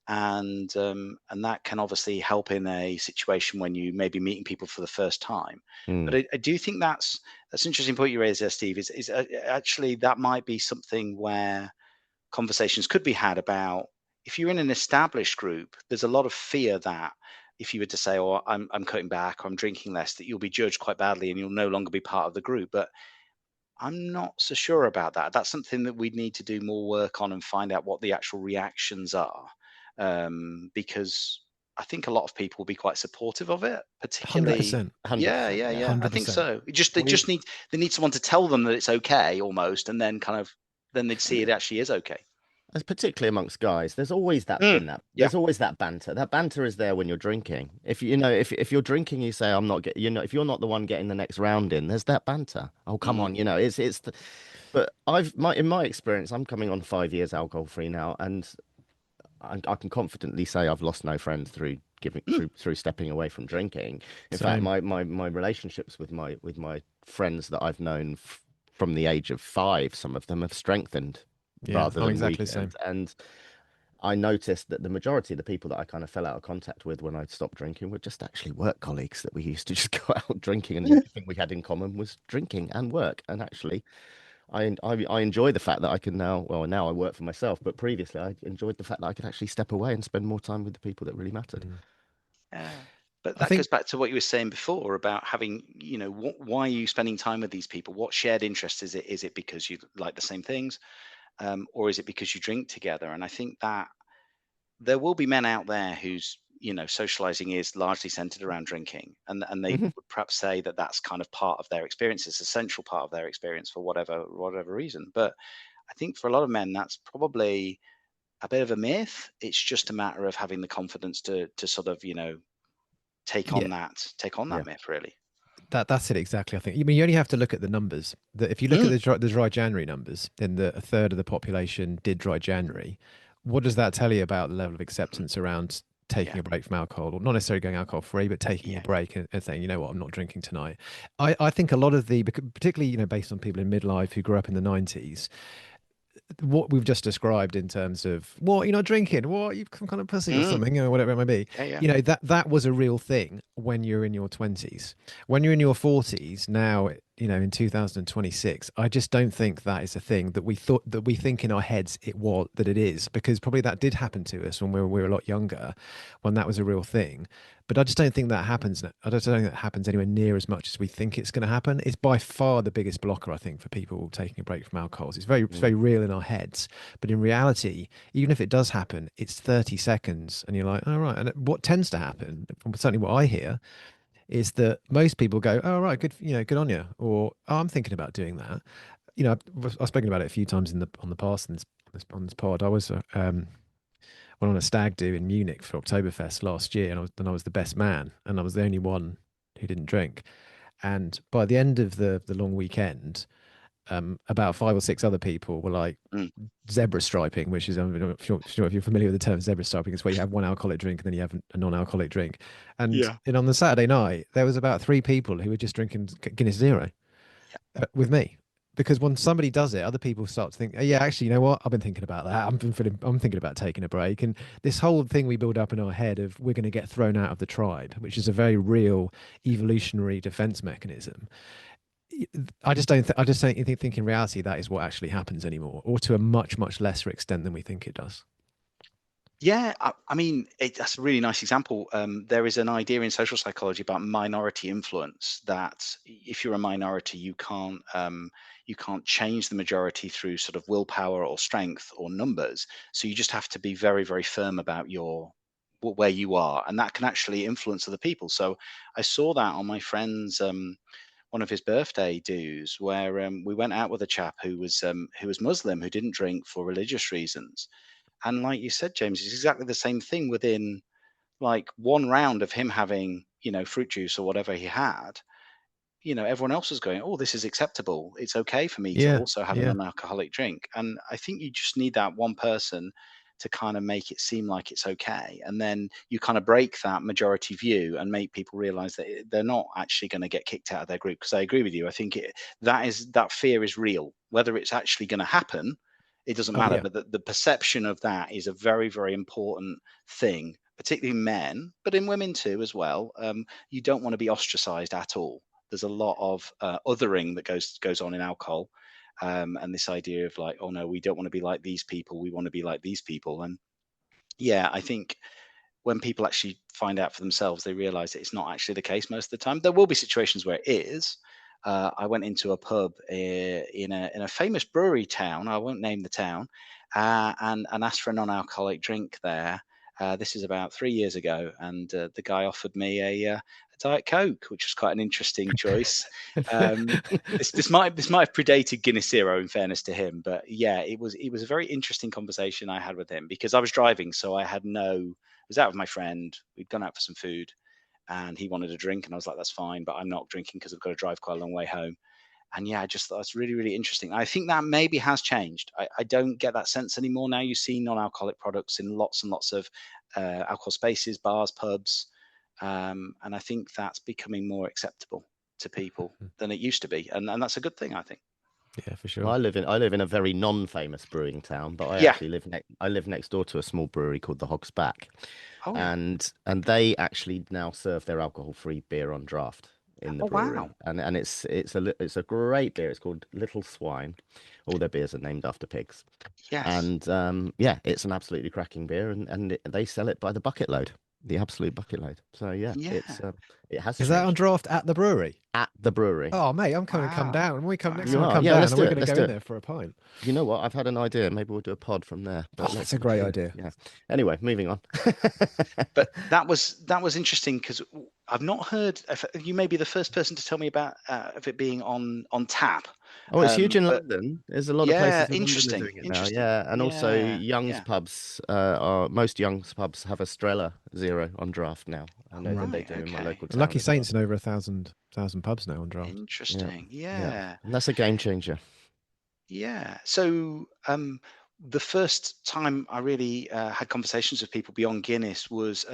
And that can obviously help in a situation when you may be meeting people for the first time. But I do think that's an interesting point you raised there, Steve. Actually, that might be something where conversations could be had about, if you're in an established group, there's a lot of fear that if you were to say, "Oh, I'm cutting back, or I'm drinking less," that you'll be judged quite badly and you'll no longer be part of the group. But I'm not so sure about that. That's something that we'd need to do more work on and find out what the actual reactions are, because I think a lot of people will be quite supportive of it, particularly. 100%. Yeah, 100%, yeah, yeah. yeah. I think 100%. so. They just need someone to tell them that it's okay, almost, and then then they'd see it actually is okay. Particularly amongst guys, there's always that Yeah. there's always that banter. That banter is there when you're drinking. If if you're drinking, you say, I'm not getting, if you're not the one getting the next round in, there's that banter. Oh, come on, but in my experience, I'm coming on 5 years alcohol free now, and I can confidently say I've lost no friends through through stepping away from drinking. In fact, Same. my relationships with my friends that I've known from the age of 5, some of them have strengthened Yeah, rather I'm than exactly the weakened. same. And I noticed that the majority of the people that I kind of fell out of contact with when I stopped drinking were just actually work colleagues that we used to just go out drinking, and the only thing we had in common was drinking and work. And actually, I enjoy the fact that I can now, well, now I work for myself, but previously I enjoyed the fact that I could actually step away and spend more time with the people that really mattered. Yeah. But I that goes think back to what you were saying before about having, why are you spending time with these people? What shared interest is it? Is it because you like the same things? Or is it because you drink together? And I think that there will be men out there whose, socializing is largely centered around drinking, and they Mhm. would perhaps say that that's kind of part of their experience, it's a central part of their experience for whatever reason. But I think for a lot of men, that's probably a bit of a myth. It's just a matter of having the confidence to sort of, take yeah, on that Yeah. myth, really. that's it exactly. I think you only have to look at the numbers. That if you look at Mm, the dry January numbers, then a third of the population did dry January. What does that tell you about the level of acceptance around yeah, taking a break from alcohol, or not necessarily going alcohol free, but taking a yeah, break and saying, you know what, I'm not drinking tonight. I think a lot of particularly, based on people in midlife who grew up in the 90s, what we've just described in terms of what you're not drinking, what you've some kind of pussy or mm, something, or whatever it might be. yeah, yeah, That was a real thing when you're in your 20s. When you're in your 40s now, in 2026, I just don't think that is a thing that we think in our heads that it is, because probably that did happen to us when we were a lot younger, when that was a real thing. But I just don't think that happens. I just don't think that happens anywhere near as much as we think it's going to happen. It's by far the biggest blocker, I think, for people taking a break from alcohol. It's very real in our heads, but in reality, even if it does happen, it's 30 seconds, and you're like, all right. And what tends to happen, certainly what I hear, is that most people go, oh, right, good, good on you, or oh, I'm thinking about doing that. I've spoken about it a few times on the past on this pod. I was went on a stag do in Munich for Oktoberfest last year, and I was the best man, and I was the only one who didn't drink. And by the end of the long weekend, about 5 or 6 other people were like Mm. zebra striping, which is, I'm not sure if you're familiar with the term zebra striping. It's where you have one alcoholic drink and then you have a non-alcoholic drink. And on the Saturday night, there was about 3 people who were just drinking Guinness Zero with me. Because when somebody does it, other people start to think, oh, yeah, actually, you know what? I've been thinking about that. I'm thinking about taking a break. And this whole thing we build up in our head of we're going to get thrown out of the tribe, which is a very real evolutionary defense mechanism. I just don't think in reality that is what actually happens anymore, or to a much, much lesser extent than we think it does. Yeah, I mean, that's a really nice example. There is an idea in social psychology about minority influence, that if you're a minority, you can't change the majority through sort of willpower or strength or numbers. So you just have to be very, very firm about where you are, and that can actually influence other people. So I saw that on my friend's one of his birthday do's, where we went out with a chap who was Muslim, who didn't drink for religious reasons. And like you said, James, it's exactly the same thing. Within like one round of him having, fruit juice or whatever he had, everyone else was going, oh, this is acceptable. It's okay for me to Yeah, also have a yeah, non-alcoholic drink. And I think you just need that one person to kind of make it seem like it's okay. And then you kind of break that majority view and make people realize that they're not actually going to get kicked out of their group. Because I agree with you. I think that fear is real. Whether it's actually going to happen, it doesn't oh matter. yeah, But the perception of that is a very, very important thing, particularly in men, but in women too as well. You don't want to be ostracized at all. There's a lot of othering that goes on in alcohol, and this idea of like, oh no, we don't want to be like these people, we want to be like these people. And yeah, I think when people actually find out for themselves, they realize that it's not actually the case most of the time. There will be situations where it is. I went into a pub in a famous brewery town. I won't name the town, and asked for a non-alcoholic drink there. This is about 3 years ago, and the guy offered me a Diet Coke, which was quite an interesting choice. Um, this might have predated Guinness Zero, in fairness to him, but yeah, it was a very interesting conversation I had with him, because I was driving, so I was out with my friend. We'd gone out for some food, and he wanted a drink, and I was like, that's fine, but I'm not drinking because I've got to drive quite a long way home. And yeah, I just thought it's really, really interesting. I think that maybe has changed. I don't get that sense anymore. Now you see non-alcoholic products in lots and lots of alcohol spaces, bars, pubs, and I think that's becoming more acceptable to people than it used to be, and that's a good thing, I think. yeah, for Well, sure. I live in a very non-famous brewing town, but I Yeah. actually live next door to a small brewery called the Hog's Back, Oh yeah. and they actually now serve their alcohol-free beer on draft in the Oh brewery, wow. and it's a great beer. It's called Little Swine. All their beers are named after pigs, Yes. and yeah, it's an absolutely cracking beer, and they sell it by the bucket load, the absolute bucket load. So yeah, Yeah. it has Is that on changed draft at the brewery? at the brewery. Oh, mate, I'm coming to come Wow. down. When we come next Wow. time, You I are, come yeah. down, Let's and do we're it. going to Let's go do in it. there for a pint. You know what? I've had an idea. Maybe we'll do a pod from there. But Oh, that's a great idea. Yeah. Anyway, moving on. But that was interesting, because I've not heard. You may be the first person to tell me about of it being on tap. Oh, it's huge in But London. There's a lot of yeah, places in London that are doing it now. interesting. Yeah, and also Yeah, Young's yeah. pubs most Young's pubs have a Strella Zero on draft now. I know that they Right. do in my Okay. local town Lucky as well. Saints in over 1,000 pubs now on draft. Yeah, Interesting. yeah, Yeah. and that's a game changer. Yeah. So, the first time I really had conversations with people beyond Guinness was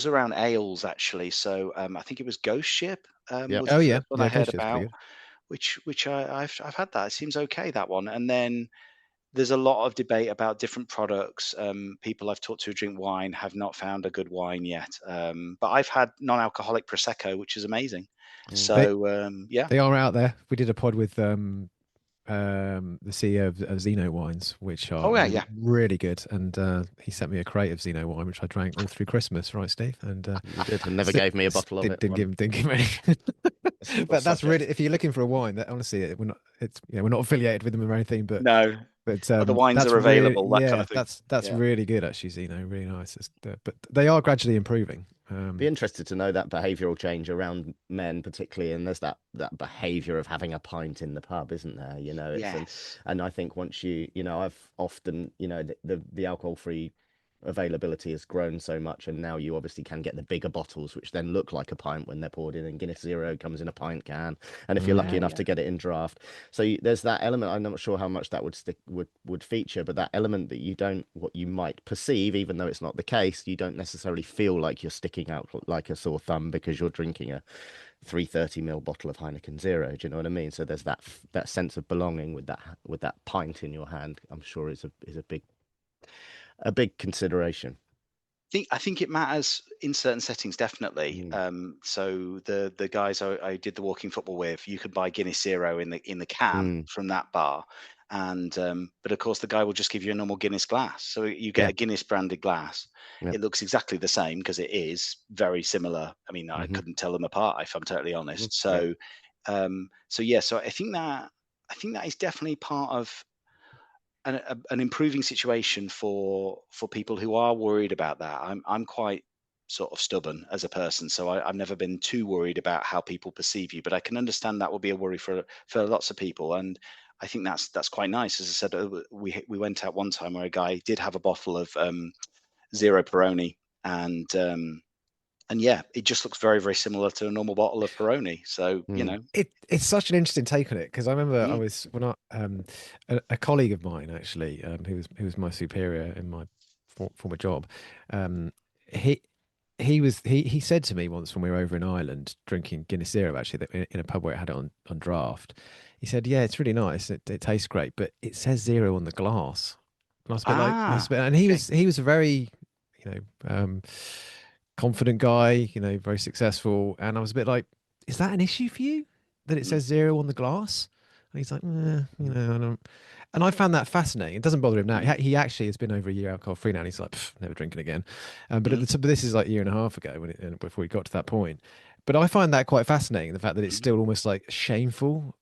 around ales, actually. So, I think it was Ghost Ship Yep. was Oh the yeah, first one I yeah, heard Ghost Ship's pretty about, good. which I've had that. It seems okay, that one. And then there's a lot of debate about different products. People I've talked to who drink wine have not found a good wine yet. But I've had non-alcoholic prosecco, which is amazing. Mm. They So, yeah. they are out there. We did a pod with the CEO of Xeno Wines, which are Oh yeah, yeah. really good, and he sent me a crate of Xeno wine, which I drank all through Christmas, right, Steve? And You did, and never gave me a bottle of it. didn't give me any. But that's really, if you're looking for a wine, that honestly, we're not affiliated with them or anything, but No, other wines that's are really, available. That kind of thing. that's Yeah. really good actually, Xeno, really nice. But they are gradually improving. Be interested to know that behavioural change around men, particularly, and there's that behaviour of having a pint in the pub, isn't there? You know, Yes. and I think once I've often, the alcohol free availability has grown so much, and now you obviously can get the bigger bottles, which then look like a pint when they're poured in. And Guinness Zero comes in a pint can, and if you're lucky enough to get it in draft, so there's that element. I'm not sure how much that would feature, but that element that you don't, what you might perceive, even though it's not the case, you don't necessarily feel like you're sticking out like a sore thumb because you're drinking a 330 ml bottle of Heineken Zero. Do you know what I mean? So there's that sense of belonging with that pint in your hand. I'm sure is a big consideration. I think it matters in certain settings, definitely. So the guys I did the walking football with, you could buy Guinness Zero in the can from that bar, and but of course the guy will just give you a normal Guinness glass. So you get a Guinness branded glass. Yeah. It looks exactly the same because it is very similar. I mean, I couldn't tell them apart if I'm totally honest. So so I think that is definitely part of an improving situation for people who are worried about that. I'm quite sort of stubborn as a person, so I've never been too worried about how people perceive you. But I can understand that will be a worry for lots of people, and I think that's quite nice. As I said, we went out one time where a guy did have a bottle of Zero Peroni, and yeah, it just looks very, very similar to a normal bottle of Peroni. So you know, it's such an interesting take on it, because I remember I was a colleague of mine actually, who was my superior in my former job. He said to me once when we were over in Ireland drinking Guinness Zero, actually, that in a pub where it had it on draft. He said, "Yeah, it's really nice. It tastes great, but it says zero on the glass." And I was a bit like, and he was a very, confident guy, very successful. And I was a bit like, is that an issue for you that it says zero on the glass? And he's like, I don't. And I found that fascinating. It doesn't bother him now. He actually has been over a year alcohol free now, and he's like, never drinking again. But but this is like a year and a half ago before we got to that point. But I find that quite fascinating, the fact that it's still almost like shameful.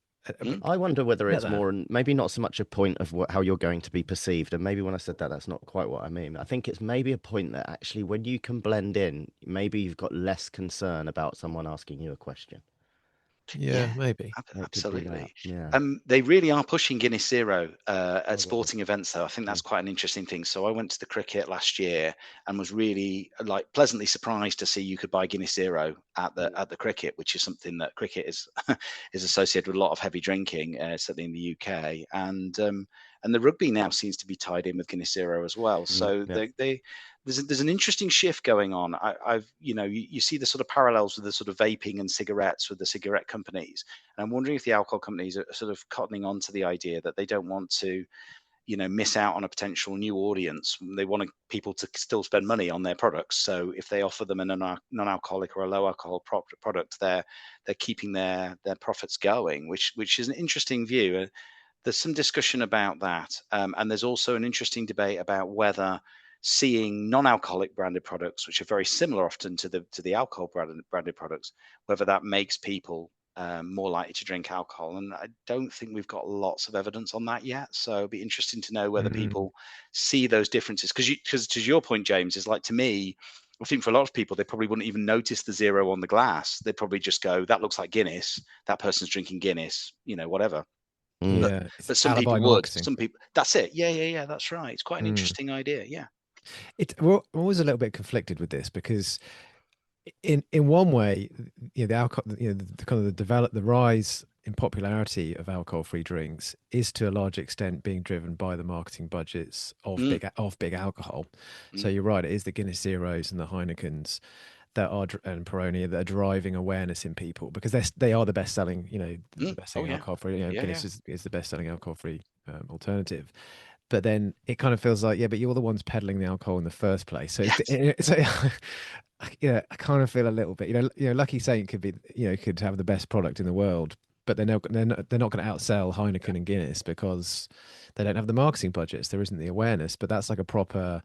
I wonder whether it's more, and maybe not so much a point of how you're going to be perceived. And maybe when I said that, that's not quite what I mean. I think it's maybe a point that actually when you can blend in, maybe you've got less concern about someone asking you a question. Yeah, maybe. Absolutely. Yeah. They really are pushing Guinness Zero at sporting events, though. I think that's quite an interesting thing. So I went to the cricket last year and was really pleasantly surprised to see you could buy Guinness Zero at the cricket, which is something that cricket is is associated with a lot of heavy drinking, certainly in the UK. And the rugby now seems to be tied in with Guinness Zero as well. So there's an interesting shift going on. You see the sort of parallels with the sort of vaping and cigarettes with the cigarette companies, and I'm wondering if the alcohol companies are sort of cottoning on to the idea that they don't want to, miss out on a potential new audience. They want people to still spend money on their products. So if they offer them a non-alcoholic or a low alcohol product, they're keeping their profits going, which is an interesting view. There's some discussion about that, and there's also an interesting debate about whether seeing non-alcoholic branded products, which are very similar often to the alcohol branded products, whether that makes people more likely to drink alcohol. And I don't think we've got lots of evidence on that yet. So it'd be interesting to know whether people see those differences. Because to your point, James, is like, to me, I think for a lot of people, they probably wouldn't even notice the zero on the glass. They'd probably just go, that looks like Guinness. That person's drinking Guinness, whatever. Yeah, but some people would. Marketing. Some people. That's it. Yeah. That's right. It's quite an interesting idea. Yeah. We're always a little bit conflicted with this, because in one way, the alcohol, the kind of the rise in popularity of alcohol-free drinks is to a large extent being driven by the marketing budgets of big alcohol. So you're right, it is the Guinness Zeros and the Heinekens and Peroni that are driving awareness in people, because they are the best selling, the best selling alcohol-free. Guinness is the best selling alcohol-free alternative. But then it kind of feels like, but you're the ones peddling the alcohol in the first place. So, I kind of feel a little bit, Lucky Saint could be, could have the best product in the world, but they're not going to outsell Heineken and Guinness because they don't have the marketing budgets. There isn't the awareness, but that's like a proper.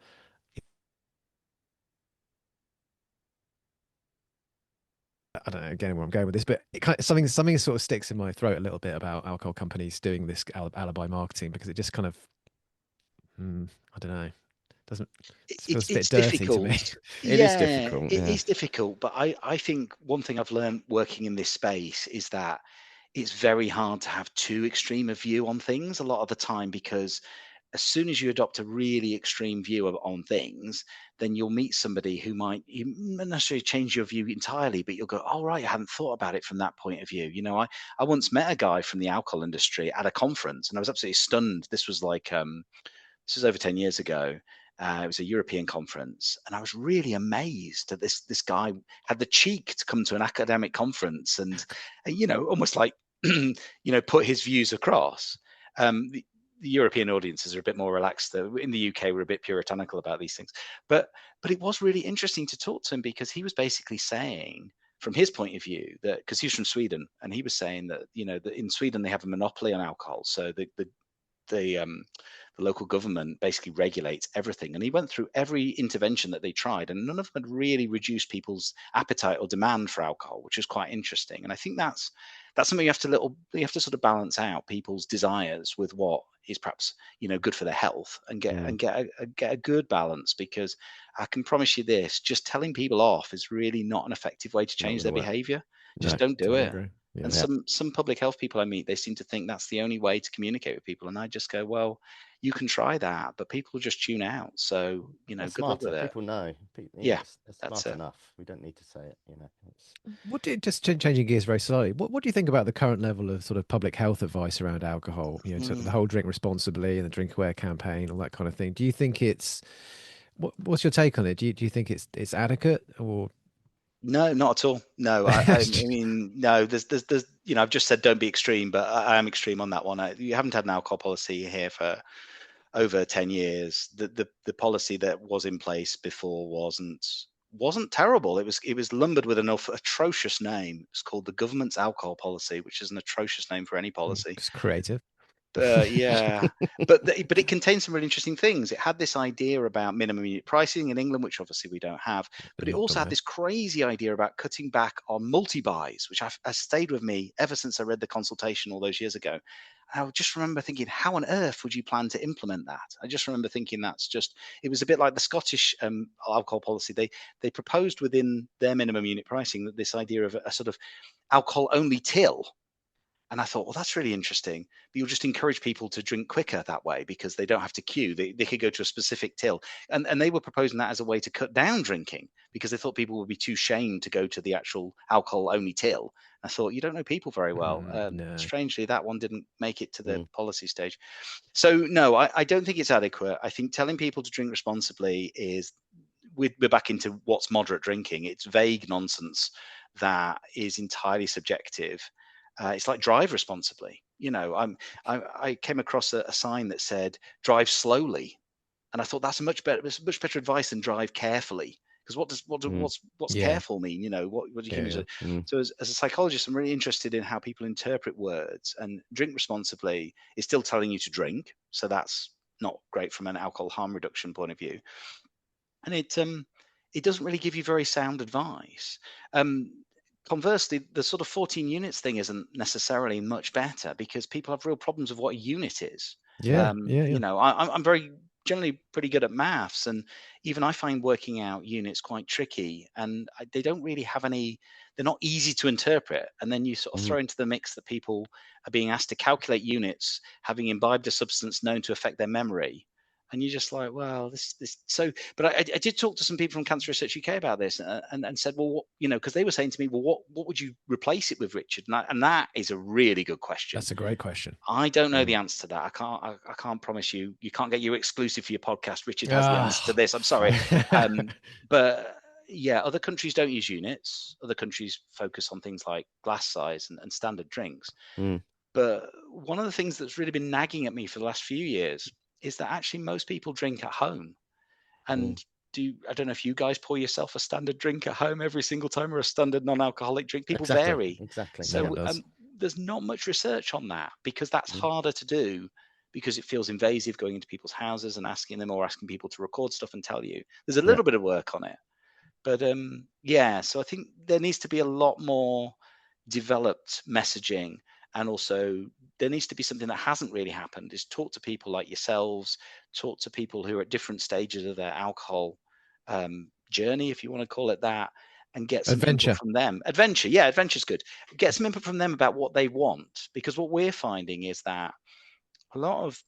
I don't know again where I'm going with this, but something sort of sticks in my throat a little bit about alcohol companies doing this alibi marketing, because it just kind of. I don't know. It feels a bit dirty difficult to me. It is difficult. It is difficult, but I think one thing I've learned working in this space is that it's very hard to have too extreme a view on things a lot of the time, because as soon as you adopt a really extreme view on things, then you'll meet somebody who might not necessarily change your view entirely, but you'll go, oh, right, I hadn't thought about it from that point of view. I once met a guy from the alcohol industry at a conference, and I was absolutely stunned. This was this was over 10 years ago. It was a European conference, and I was really amazed that this guy had the cheek to come to an academic conference and, almost like, put his views across. The European audiences are a bit more relaxed. In the UK, we're a bit puritanical about these things. But it was really interesting to talk to him, because he was basically saying, from his point of view, that because he's from Sweden, and he was saying that that in Sweden they have a monopoly on alcohol, so the local government basically regulates everything. And he went through every intervention that they tried, and none of them had really reduced people's appetite or demand for alcohol, which is quite interesting. And I think that's something you have to sort of balance out people's desires with what is perhaps good for their health, and get a good balance. Because I can promise you this: just telling people off is really not an effective way to change their behavior. Just don't do it. Yeah. And some public health people I meet, they seem to think that's the only way to communicate with people. And I just go, well, you can try that, but people just tune out. So, good luck with it. People know. It's smart enough. We don't need to say it, Just changing gears very slightly, what do you think about the current level of sort of public health advice around alcohol? Sort of the whole drink responsibly and the drink aware campaign, all that kind of thing. Do you think what's your take on it? Do you think it's adequate, or? No, not at all. No, I mean, no. There's, I've just said don't be extreme, but I am extreme on that one. You haven't had an alcohol policy here for over 10 years. The policy that was in place before wasn't terrible. It was lumbered with an atrocious name. It's called the government's alcohol policy, which is an atrocious name for any policy. It's creative. Yeah, but it contains some really interesting things. It had this idea about minimum unit pricing in England, which obviously we don't have. But it also had this crazy idea about cutting back on multi-buys, which has stayed with me ever since I read the consultation all those years ago. And I just remember thinking, how on earth would you plan to implement that? I just remember thinking it was a bit like the Scottish alcohol policy. They proposed within their minimum unit pricing that this idea of a sort of alcohol-only till. And I thought, well, that's really interesting. But you'll just encourage people to drink quicker that way, because they don't have to queue. They could go to a specific till. And they were proposing that as a way to cut down drinking, because they thought people would be too shamed to go to the actual alcohol-only till. I thought, you don't know people very well. No. Strangely, that one didn't make it to the policy stage. So, no, I don't think it's adequate. I think telling people to drink responsibly we're back into what's moderate drinking. It's vague nonsense that is entirely subjective. It's like drive responsibly. I came across a sign that said drive slowly, and I thought that's much better advice than drive carefully. Because what's careful mean? What do you use? So as a psychologist, I'm really interested in how people interpret words. And drink responsibly is still telling you to drink, so that's not great from an alcohol harm reduction point of view. And it doesn't really give you very sound advice. Conversely, the sort of 14 units thing isn't necessarily much better, because people have real problems with what a unit is. I'm very generally pretty good at maths, and even I find working out units quite tricky, and they don't really have they're not easy to interpret. And then you sort of throw into the mix that people are being asked to calculate units having imbibed a substance known to affect their memory. And you're just like, well, but I did talk to some people from Cancer Research UK about this, and said, well, because they were saying to me, well, what would you replace it with, Richard? And that is a really good question. That's a great question. I don't know the answer to that. I can't promise you can't get your exclusive for your podcast. Richard has the answer to this. I'm sorry. But yeah, other countries don't use units. Other countries focus on things like glass size and standard drinks. But one of the things that's really been nagging at me for the last few years is that actually most people drink at home. And I don't know if you guys pour yourself a standard drink at home every single time, or a standard non-alcoholic drink. People vary. Exactly. So there's not much research on that, because that's harder to do, because it feels invasive going into people's houses and asking people to record stuff and tell you. There's a little bit of work on it. But so I think there needs to be a lot more developed messaging. And also there needs to be something that hasn't really happened, is talk to people like yourselves, talk to people who are at different stages of their alcohol journey, if you want to call it that, and get some input from them. Adventure's good. Get some input from them about what they want, because what we're finding is that a lot of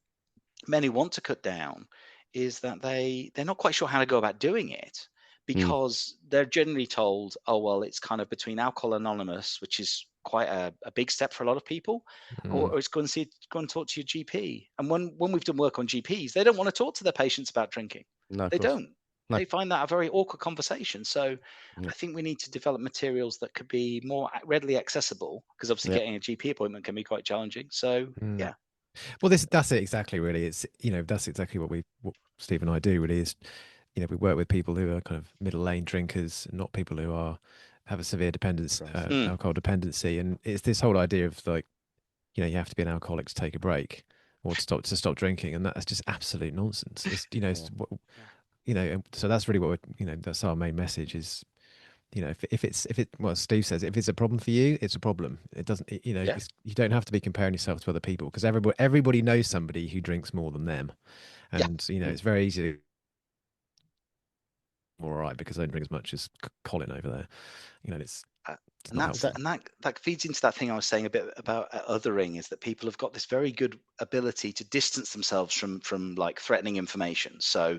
men who want to cut down is that they're not quite sure how to go about doing it, because they're generally told, oh well, it's kind of between Alcohol Anonymous, which is quite a big step for a lot of people, or it's go and talk to your GP. And when we've done work on GPs, they don't want to talk to their patients about drinking. No, of They course. don't. No. They find that a very awkward conversation. So Yeah. I think we need to develop materials that could be more readily accessible, because obviously Yeah. getting a GP appointment can be quite challenging. So yeah. Well, that's it exactly. Really, it's that's exactly what Steve and I do. Really, is we work with people who are kind of middle lane drinkers, not people who have a severe dependence, Mm. alcohol dependency, and it's this whole idea of like, you have to be an alcoholic to take a break or to stop drinking, and that's just absolute nonsense. It's and so that's really what that's our main message is. If well, Steve says, if it's a problem for you, it's a problem. It doesn't, you don't have to be comparing yourself to other people, because everybody knows somebody who drinks more than them, and it's very easy. All right, because I don't drink as much as Colin over there. It's and not helpful. that feeds into that thing I was saying a bit about othering, is that people have got this very good ability to distance themselves from like threatening information. So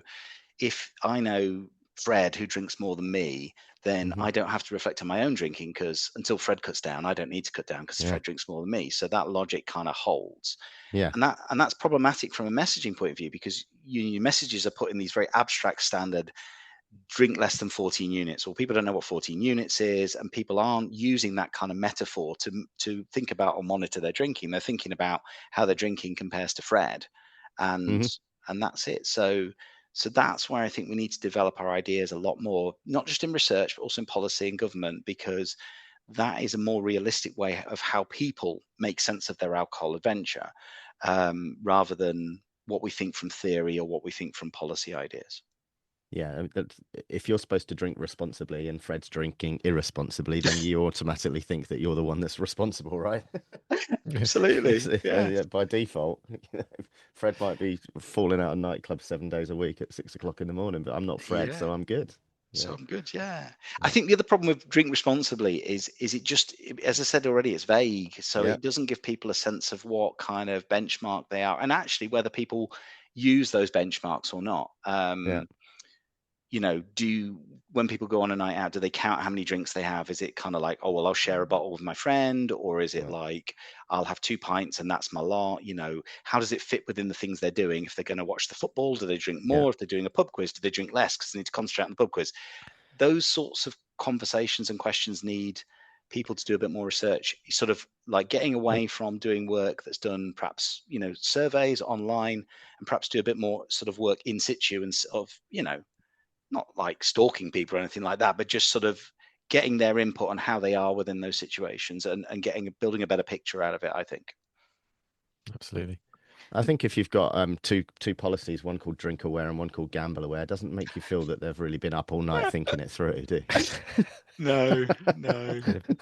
if I know Fred, who drinks more than me, then I don't have to reflect on my own drinking, because until Fred cuts down, I don't need to cut down because Fred drinks more than me. So that logic kind of holds. Yeah. And that's problematic from a messaging point of view, because your messages are put in these very abstract standard, drink less than 14 units. Well, people don't know what 14 units is, and people aren't using that kind of metaphor to think about or monitor their drinking. They're thinking about how their drinking compares to Fred, and that's it. So that's where I think we need to develop our ideas a lot more, not just in research, but also in policy and government, because that is a more realistic way of how people make sense of their alcohol adventure, rather than what we think from theory or what we think from policy ideas. Yeah, if you're supposed to drink responsibly and Fred's drinking irresponsibly, then you automatically think that you're the one that's responsible, right? Absolutely. Yeah. By default, Fred might be falling out of nightclubs 7 days a week at 6 o'clock in the morning, but I'm not Fred, so I'm good. So I'm good. Yeah. I think the other problem with drink responsibly is it just, as I said already, it's vague. So it doesn't give people a sense of what kind of benchmark they are, and actually whether people use those benchmarks or not. When people go on a night out, do they count how many drinks they have? Is it kind of like, oh well, I'll share a bottle with my friend, or is it like, I'll have 2 pints and that's my lot? How does it fit within the things they're doing? If they're going to watch the football, do they drink more? If they're doing a pub quiz, do they drink less because they need to concentrate on the pub quiz? Those sorts of conversations and questions need people to do a bit more research, sort of like getting away from doing work that's done perhaps surveys online, and perhaps do a bit more sort of work in situ, and sort of not like stalking people or anything like that, but just sort of getting their input on how they are within those situations, and building a better picture out of it, I think. Absolutely. I think if you've got two policies, one called drink aware and one called gamble aware, it doesn't make you feel that they've really been up all night thinking it through, do you? No.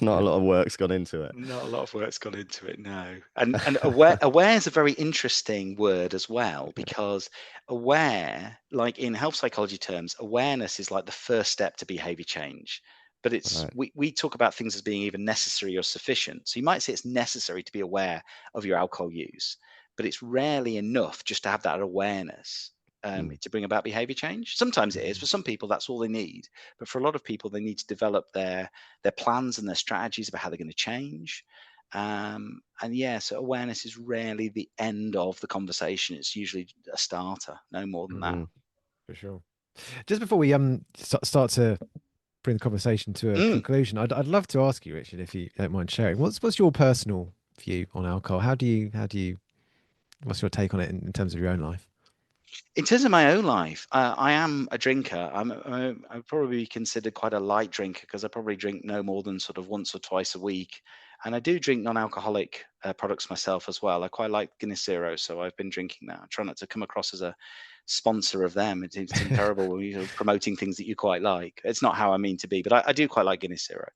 Not a lot of work's gone into it. Not a lot of work's gone into it, no. And aware is a very interesting word as well, because aware, like in health psychology terms, awareness is like the first step to behavior change. But it's we talk about things as being either necessary or sufficient. So you might say it's necessary to be aware of your alcohol use, but it's rarely enough just to have that awareness to bring about behavior change. Sometimes it is. For some people, that's all they need. But for a lot of people, they need to develop their plans and their strategies about how they're going to change. So awareness is rarely the end of the conversation. It's usually a starter, no more than that. For sure. Just before we start to bring the conversation to a conclusion, I'd love to ask you, Richard, if you don't mind sharing, what's your personal view on alcohol? What's your take on it in terms of your own life? In terms of my own life, I am a drinker. I'd probably be considered quite a light drinker, because I probably drink no more than sort of once or twice a week. And I do drink non-alcoholic products myself as well. I quite like Guinness Zero, so I've been drinking that. I try not to come across as a sponsor of them. It seems terrible when you're promoting things that you quite like. It's not how I mean to be, but I do quite like Guinness Zero.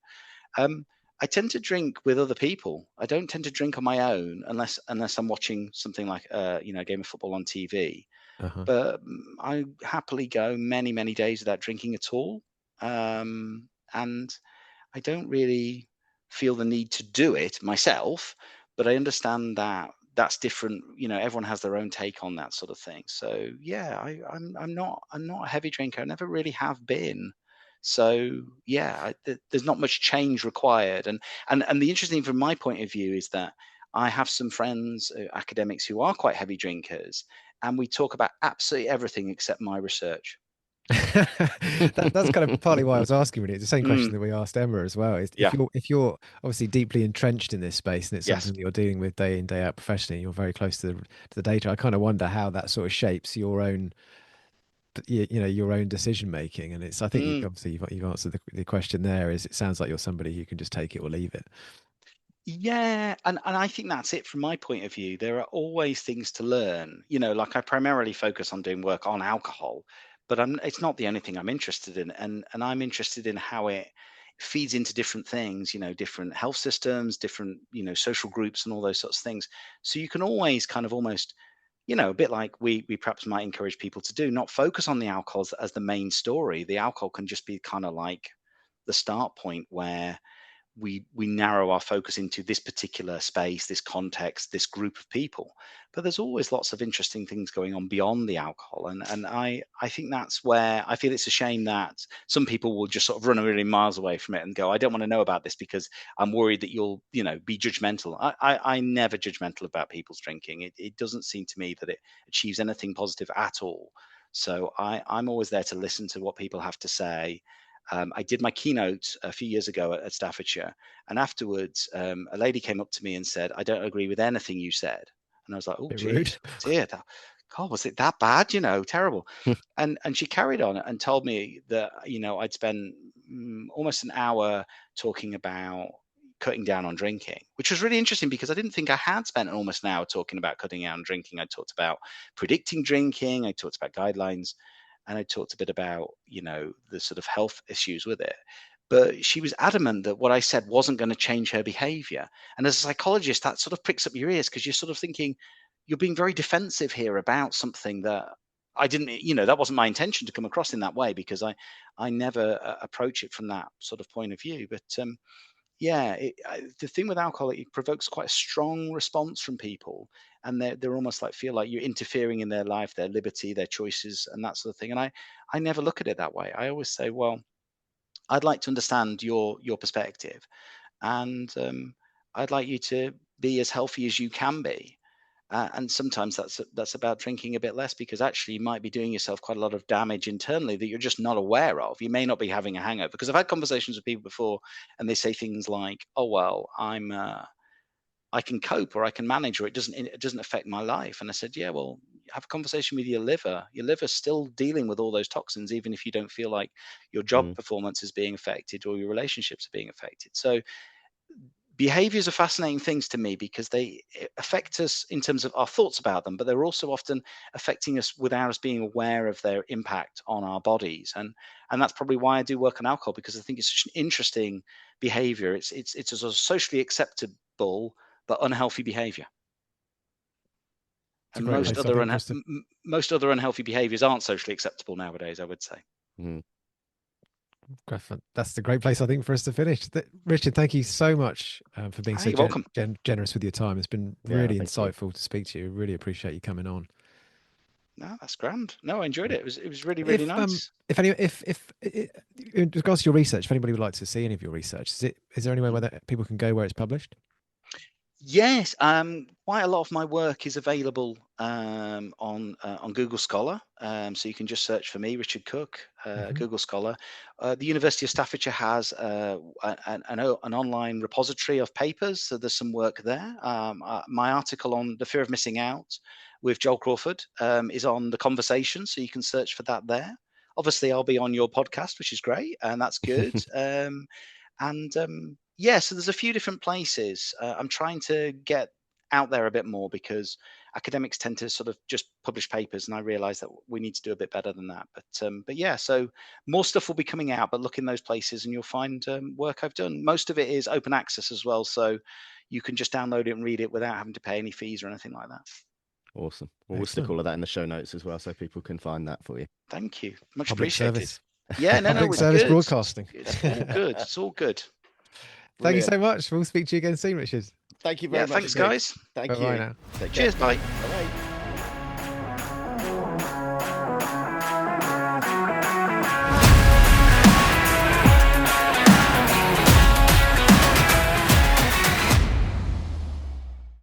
I tend to drink with other people. I don't tend to drink on my own unless I'm watching something like a game of football on TV. But I happily go many, many days without drinking at all. And I don't really feel the need to do it myself, but I understand that that's different. Everyone has their own take on that sort of thing. So yeah, I'm not a heavy drinker. I never really have been. So yeah, there's not much change required. And the interesting thing from my point of view is that I have some friends, academics, who are quite heavy drinkers, and we talk about absolutely everything except my research. That's kind of partly why I was asking. Really, it's the same question Mm, that we asked Emma as well. Is yeah, if you're obviously deeply entrenched in this space and it's yes. something that you're dealing with day in day out professionally, you're very close to the data. I kind of wonder how that sort of shapes your own, your own decision making. And it's I think Mm. obviously you've answered the question there. Is it sounds like you're somebody who can just take it or leave it. Yeah, and I think that's it from my point of view. There are always things to learn. Like I primarily focus on doing work on alcohol, but it's not the only thing I'm interested in. And I'm interested in how it feeds into different things, different health systems, different, social groups and all those sorts of things. So you can always kind of almost, a bit like we perhaps might encourage people to do, not focus on the alcohol as the main story. The alcohol can just be kind of like the start point where we narrow our focus into this particular space, this context, this group of people. But there's always lots of interesting things going on beyond the alcohol. And I think that's where I feel it's a shame that some people will just sort of run a million miles away from it and go, I don't want to know about this because I'm worried that you'll, be judgmental. I never judgmental about people's drinking. It doesn't seem to me that it achieves anything positive at all. So I'm always there to listen to what people have to say. I did my keynote a few years ago at Staffordshire, and afterwards, a lady came up to me and said, "I don't agree with anything you said." And I was like, "Oh, Bit rude. geez, dear, God, was it that bad? Terrible." And she carried on and told me that I'd spent almost an hour talking about cutting down on drinking, which was really interesting because I didn't think I had spent almost an hour talking about cutting down on drinking. I talked about predicting drinking, I talked about guidelines, and I talked a bit about, the sort of health issues with it. But she was adamant that what I said wasn't going to change her behavior. And as a psychologist, that sort of pricks up your ears because you're sort of thinking, you're being very defensive here about something that I didn't, that wasn't my intention to come across in that way because I never approach it from that sort of point of view. But yeah, the thing with alcohol, it provokes quite a strong response from people, and they're almost like feel like you're interfering in their life, their liberty, their choices, and that sort of thing. And I never look at it that way. I always say, well, I'd like to understand your perspective, and I'd like you to be as healthy as you can be. And sometimes that's about drinking a bit less because actually you might be doing yourself quite a lot of damage internally that you're just not aware of. You may not be having a hangover because I've had conversations with people before, and they say things like, "Oh well, I can cope or I can manage or it doesn't affect my life." And I said, "Yeah, well, have a conversation with your liver. Your liver's still dealing with all those toxins, even if you don't feel like your job Mm. performance is being affected or your relationships are being affected." So behaviors are fascinating things to me because they affect us in terms of our thoughts about them, but they're also often affecting us without us being aware of their impact on our bodies. And that's probably why I do work on alcohol, because I think it's such an interesting behavior. It's a sort of socially acceptable but unhealthy behavior. It's a And great place, I think, for us to. most other unhealthy behaviors aren't socially acceptable nowadays, I would say. Mm. That's the great place, I think, for us to finish. Richard, thank you so much for being so You're welcome. generous with your time. It's been Yeah, really thank you. insightful to speak to you. Really appreciate you coming on. No, that's grand. No, I enjoyed it. It was really, really If nice. if in regards to your research, if anybody would like to see any of your research, is there anywhere where people can go where it's published? Yes, quite a lot of my work is available on Google Scholar. So you can just search for me, Richard Cooke, Mhm. Google Scholar. The University of Staffordshire has an online repository of papers, so there's some work there. My article on the fear of missing out with Joel Crawford is on the conversation, so you can search for that there. Obviously, I'll be on your podcast, which is great, and that's good. And yeah, so there's a few different places. I'm trying to get out there a bit more because academics tend to sort of just publish papers, and I realise that we need to do a bit better than that. But yeah, so more stuff will be coming out. But look in those places, and you'll find work I've done. Most of it is open access as well, so you can just download it and read it without having to pay any fees or anything like that. Awesome. Well, we'll stick Excellent. all of that in the show notes as well, so people can find that for you. Thank you, much Public appreciated. service. Yeah, no, Public it's service good. broadcasting. It's all good. It's all good. Thank you Brilliant. so much. We'll speak to you again soon, Richard. Thank you very much. Thanks, guys. Thank Bye-bye you. now. Take care. Cheers, bye. Bye.